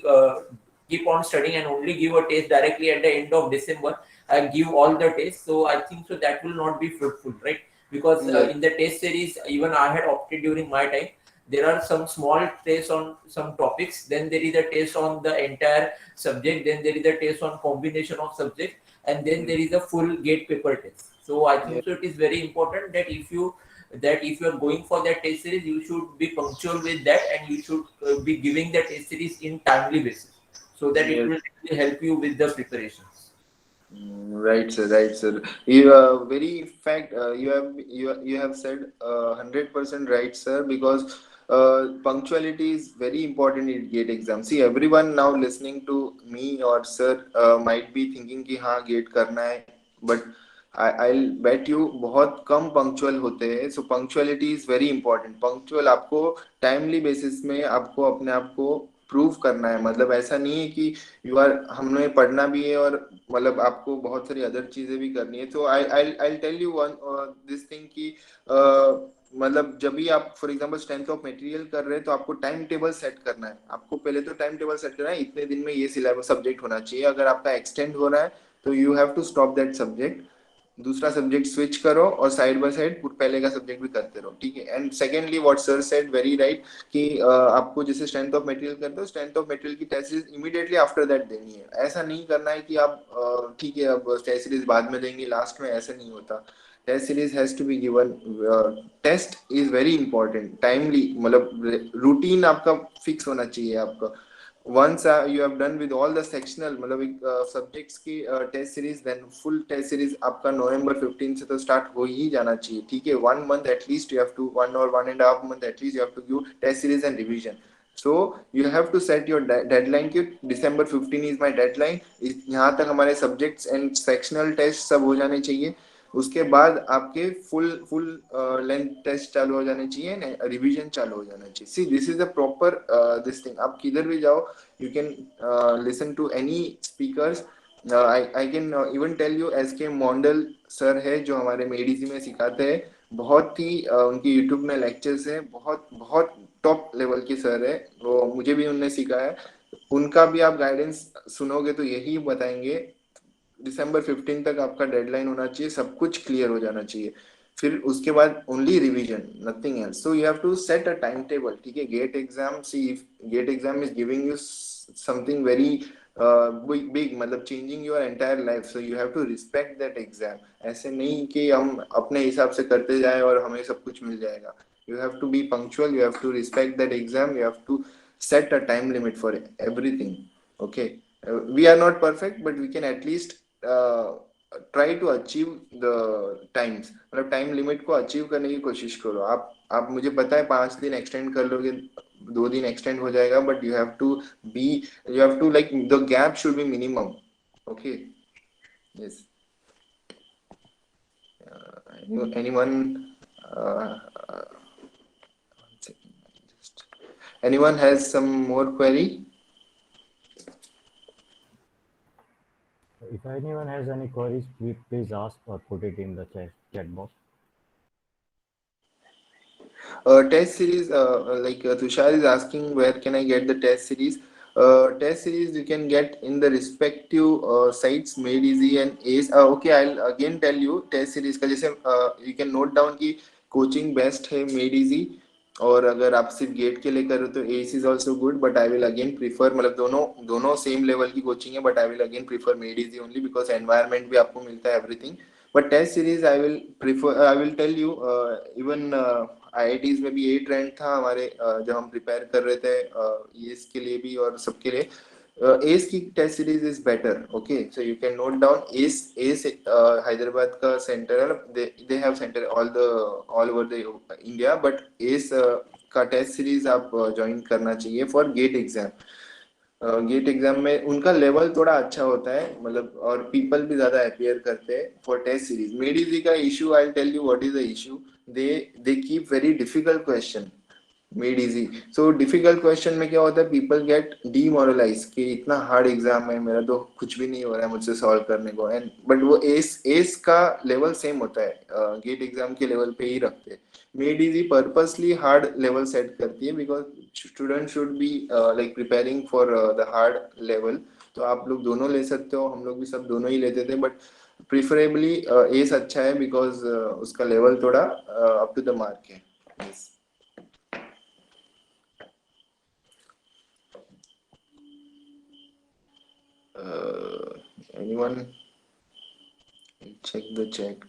keep on studying and only give a test directly at the end of December, I give all the tests, so I think so that will not be fruitful, right? Because in the test series, even I had opted during my time, there are some small tests on some topics, then there is a test on the entire subject, then there is a test on combination of subject, and then there is a full gate paper test. So I think so it is very important that if you are going for that test series, you should be punctual with that, and you should be giving the test series in timely basis, so that it will really help you with the preparations. Right sir, you very fact, you have said 100% right sir, because punctuality is very important in gate exam. See, everyone now listening to me or sir might be thinking कि हाँ gate करना है, but I'll bet you बहुत कम punctual होते हैं। So punctuality is very important. Punctual आपको timely basis में आपको अपने आप को प्रूव करना है, मतलब ऐसा नहीं है कि यू आर हमने पढ़ना भी है और मतलब आपको बहुत सारी अदर चीजें भी करनी है। तो I tell you one this thing कि मतलब जब भी आप for example strength of material कर रहे हैं तो आपको टाइम टेबल सेट करना है। आपको पहले तो टाइम टेबल सेट करना है, इतने दिन में ये सिलेबस सब्जेक्ट होना चाहिए। अगर आपका एक्सटेंड हो रहा है तो you have to stop that subject, दूसरा सब्जेक्ट स्विच करो और साइड बाय साइड पहले का सब्जेक्ट भी करते रहो, ठीक है। And secondly what sir said very right कि आपको जैसे स्ट्रेंथ ऑफ मटेरियल करते हो, स्ट्रेंथ ऑफ मटेरियल की test series immediately after that देनी है। ऐसा नहीं करना है कि आप ठीक है अब टेस्ट सीरीज बाद में देंगे लास्ट में, ऐसा नहीं होता। Test series has to be given, test is very important, timely, मतलब रूटीन आपका फिक्स होना चाहिए आपका। once you have done with all the sectional मतलब सब्जेक्ट्स की test series, then full test series आपका नवंबर 15 से तो स्टार्ट हो ही जाना चाहिए, ठीक है। 1 month at least you have to, 1 or 1.5 month at least you have to give test series and revision. So you have to set your deadline कि December 15 is my deadline, यहाँ तक हमारे सब्जेक्ट्स एंड सेक्शनल टेस्ट सब हो जाने चाहिए। उसके बाद आपके फुल लेंथ टेस्ट चालू हो जाने चाहिए, रिवीजन चालू हो जाना चाहिए। See this is a proper this thing. आप किधर भी जाओ you can listen to any speakers. I can even tell you SK Mondal sir है जो हमारे मेडीसी में सिखाते हैं, बहुत ही उनकी यूट्यूब में लेक्चर्स है, बहुत बहुत टॉप लेवल के सर है वो, मुझे भी उनने सिखाया है। उनका भी आप गाइडेंस सुनोगे तो यही बताएंगे December 15 तक आपका डेडलाइन होना चाहिए, सब कुछ क्लियर हो जाना चाहिए। फिर उसके बाद only revision, nothing else. So you have to set a time table, ठीक है। GATE exam, see if GATE exam is giving you something very big, मतलब changing your entire life, so you have to respect that exam. ऐसे नहीं कि हम अपने हिसाब से करते जाए और हमें सब कुछ मिल जाएगा। You have to be punctual, you have to respect that exam, you have to set a time limit for everything, okay. We are not perfect but we can at least try to achieve the times, मतलब time limit को achieve करने की कोशिश करो। आप मुझे पता है 5 दिन एक्सटेंड कर लोगे, 2 दिन एक्सटेंड हो जाएगा, but you have to be, you have to like the gap should be minimum, okay. Yes, anyone anyone has some more query? If anyone has any queries, please ask or put it in the chat box. Test series, Tushar is asking where can I get the test series. Test series you can get in the respective sites Made Easy and Ace. Okay, I'll again tell you test series का, जैसे you can note down कि coaching best है Made Easy, और अगर आप सिर्फ gate के लिए कर रहे हो तो ACE is also good, but I will again prefer, मतलब दोनों सेम लेवल की कोचिंग है, but I will again prefer made easy only because environment भी आपको मिलता है, everything. But test series I will prefer, I will tell you, even IITs में भी यही ट्रेंड था हमारे, जब हम प्रिपेयर कर रहे थे एस के लिए भी और सबके लिए, एस की test series is better, okay. So you can note down ACE Hyderabad का सेंटर है, they have centre all over the India, but ACE का टेस्ट सीरीज आप ज्वाइन करना चाहिए for GATE exam. GATE exam में उनका लेवल थोड़ा अच्छा होता है, मतलब और पीपल भी ज्यादा अपियर करते हैं for test series. Made Easy का issue, I tell you what is the issue, they keep very difficult question made easy। so difficult question में क्या होता है, people get demoralized कि इतना hard exam है, मेरा तो कुछ भी नहीं हो रहा है मुझसे solve करने को, and but वो ACE का level same होता है, गेट एग्जाम के level पे ही रखते हैं। Made easy purposely hard level set करती है because student should be like preparing for the hard level। तो आप लोग दोनों ले सकते हो, हम लोग भी सब दोनों ही लेते थे, बट प्रिफरेबली एस अच्छा है बिकॉज उसका लेवल थोड़ा अप टू द मार्क है। yes. Anyone check the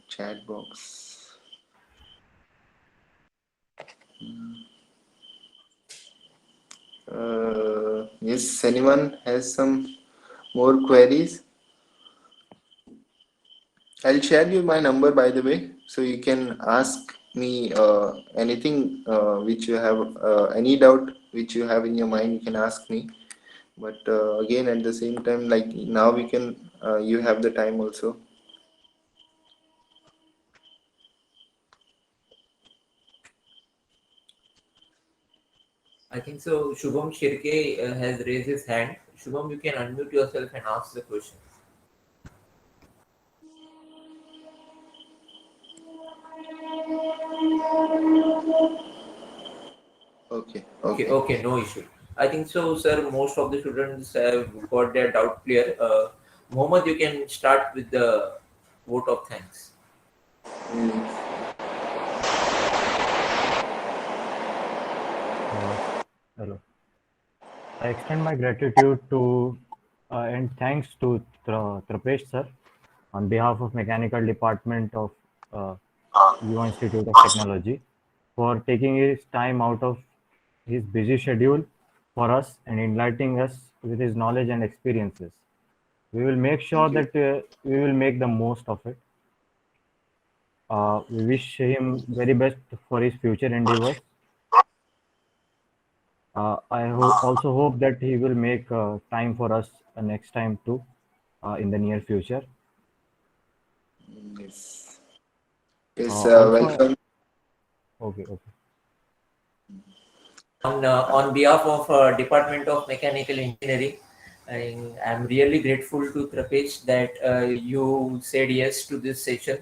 chat box? Yes, anyone has some more queries? I'll share you my number, by the way, so you can ask me anything which you have, any doubt which you have in your mind, you can ask me. But again, at the same time, like now we can, you have the time also. I think so. Shubham Shirke has raised his hand. Shubham, you can unmute yourself and ask the question. Okay, okay, no issue. I think so, sir. Most of the students have got their doubt clear. Mohammed, you can start with the vote of thanks. Hello. I extend my gratitude to and thanks to Trapesh sir on behalf of Mechanical Department of UA Institute of Technology for taking his time out of his busy schedule for us and enlightening us with his knowledge and experiences. We will make sure Thank you. that we will make the most of it. We wish him very best for his future endeavors. Also hope that he will make time for us next time too in the near future. Yes. Yes. Also, Welcome. okay. On behalf of Department of Mechanical Engineering, I'm really grateful to Trapesh that you said yes to this session,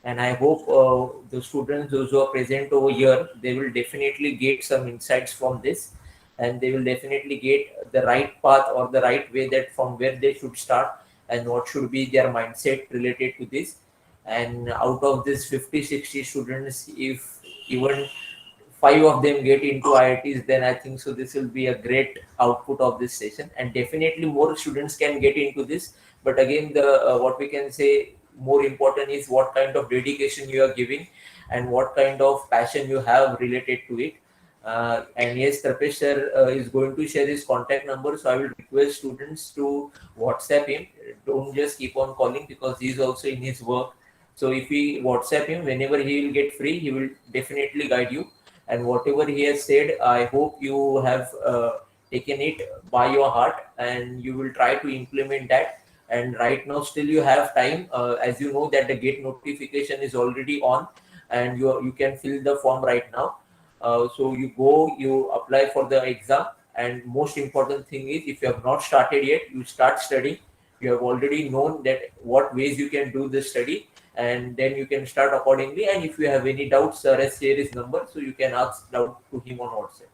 and I hope the students, those who are present over here, they will definitely get some insights from this, and they will definitely get the right path or the right way that from where they should start and what should be their mindset related to this. And out of this 50-60 students, if even 5 of them get into IITs, then I think so this will be a great output of this session, and definitely more students can get into this. But again, the what we can say more important is what kind of dedication you are giving and what kind of passion you have related to it. And yes, Trapesh sir is going to share his contact number, so I will request students to WhatsApp him. Don't just keep on calling because he is also in his work. So if we WhatsApp him whenever he will get free, he will definitely guide you. And whatever he has said, I hope you have taken it by your heart and you will try to implement that. And right now still you have time, as you know that the gate notification is already on, and you can fill the form right now. So you go, you apply for the exam, and most important thing is if you have not started yet, you start studying. You have already known that what ways you can do the study, and then you can start accordingly. And if you have any doubts, sir has shared his number, so you can ask doubt to him on WhatsApp.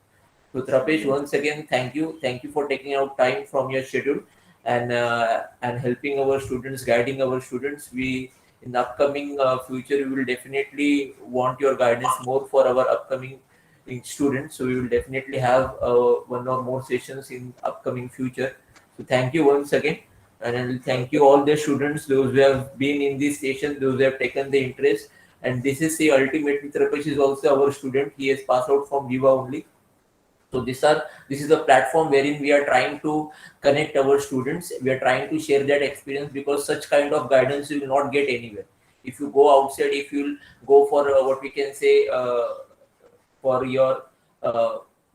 So Trapesh, once again, thank you for taking out time from your schedule and helping our students, guiding our students. We in the upcoming future, we will definitely want your guidance more for our upcoming students. So we will definitely have one or more sessions in upcoming future. So thank you once again. And I will thank you all the students, those who have been in this station, those who have taken the interest. And this is the ultimately Trapesh is also our student. He has passed out from Viva only. So this is a platform wherein we are trying to connect our students. We are trying to share that experience because such kind of guidance you will not get anywhere. If you go outside, if you'll go for what we can say for your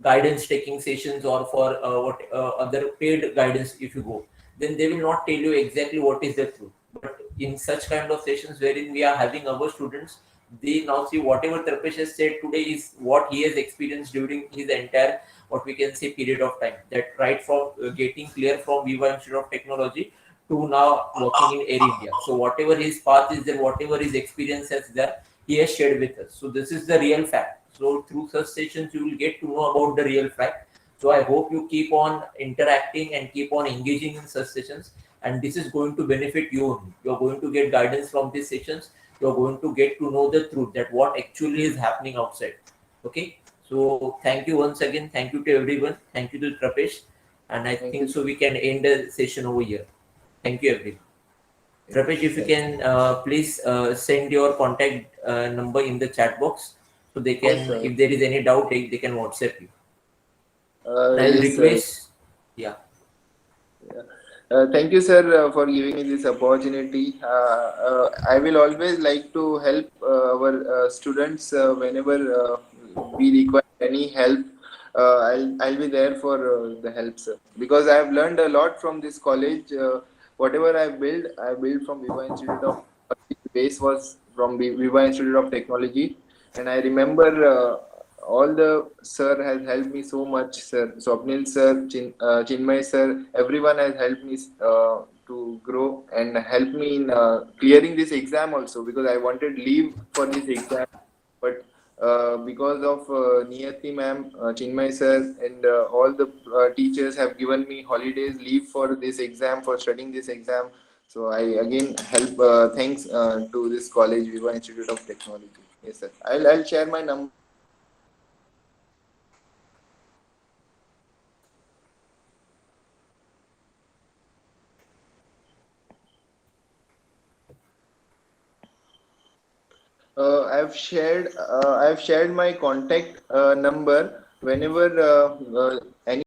guidance taking sessions or for what other paid guidance, if you go, then they will not tell you exactly what is the truth. But in such kind of sessions wherein we are having our students, they now see whatever Trapesh has said today is what he has experienced during his entire what we can say period of time. That right from getting clear from Viva Institute of Technology to now working in Air India. So whatever his path is there, whatever his experience has there, he has shared with us. So this is the real fact. So through such sessions, you will get to know about the real fact. So I hope you keep on interacting and keep on engaging in such sessions. And this is going to benefit you only. You're going to get guidance from these sessions. You're going to get to know the truth that what actually is happening outside. Okay. So thank you once again. Thank you to everyone. Thank you to Trapesh. And I think so we can end the session over here. Thank you everyone. Trapesh, if you can please send your contact number in the chat box so they can, sir. if there is any doubt, they can WhatsApp you. I'll Yes, sir. request, yeah. Thank you, sir, for giving me this opportunity. I will always like to help our students whenever we require any help. I'll be there for the help, sir. Because I have learned a lot from this college. Whatever I built from Viva Institute of base was from Viva Institute of Technology, and I remember all the sir has helped me so much, sir. Swapnil sir, Chinmay sir, everyone has helped me to grow and help me in clearing this exam also, because I wanted leave for this exam, but because of Niyati ma'am, Chinmay sir, and all the teachers have given me holidays leave for this exam, for studying this exam. So I again help thanks to this college, Viva Institute of Technology. Yes, sir. I'll share my number. I've shared my contact number. Whenever any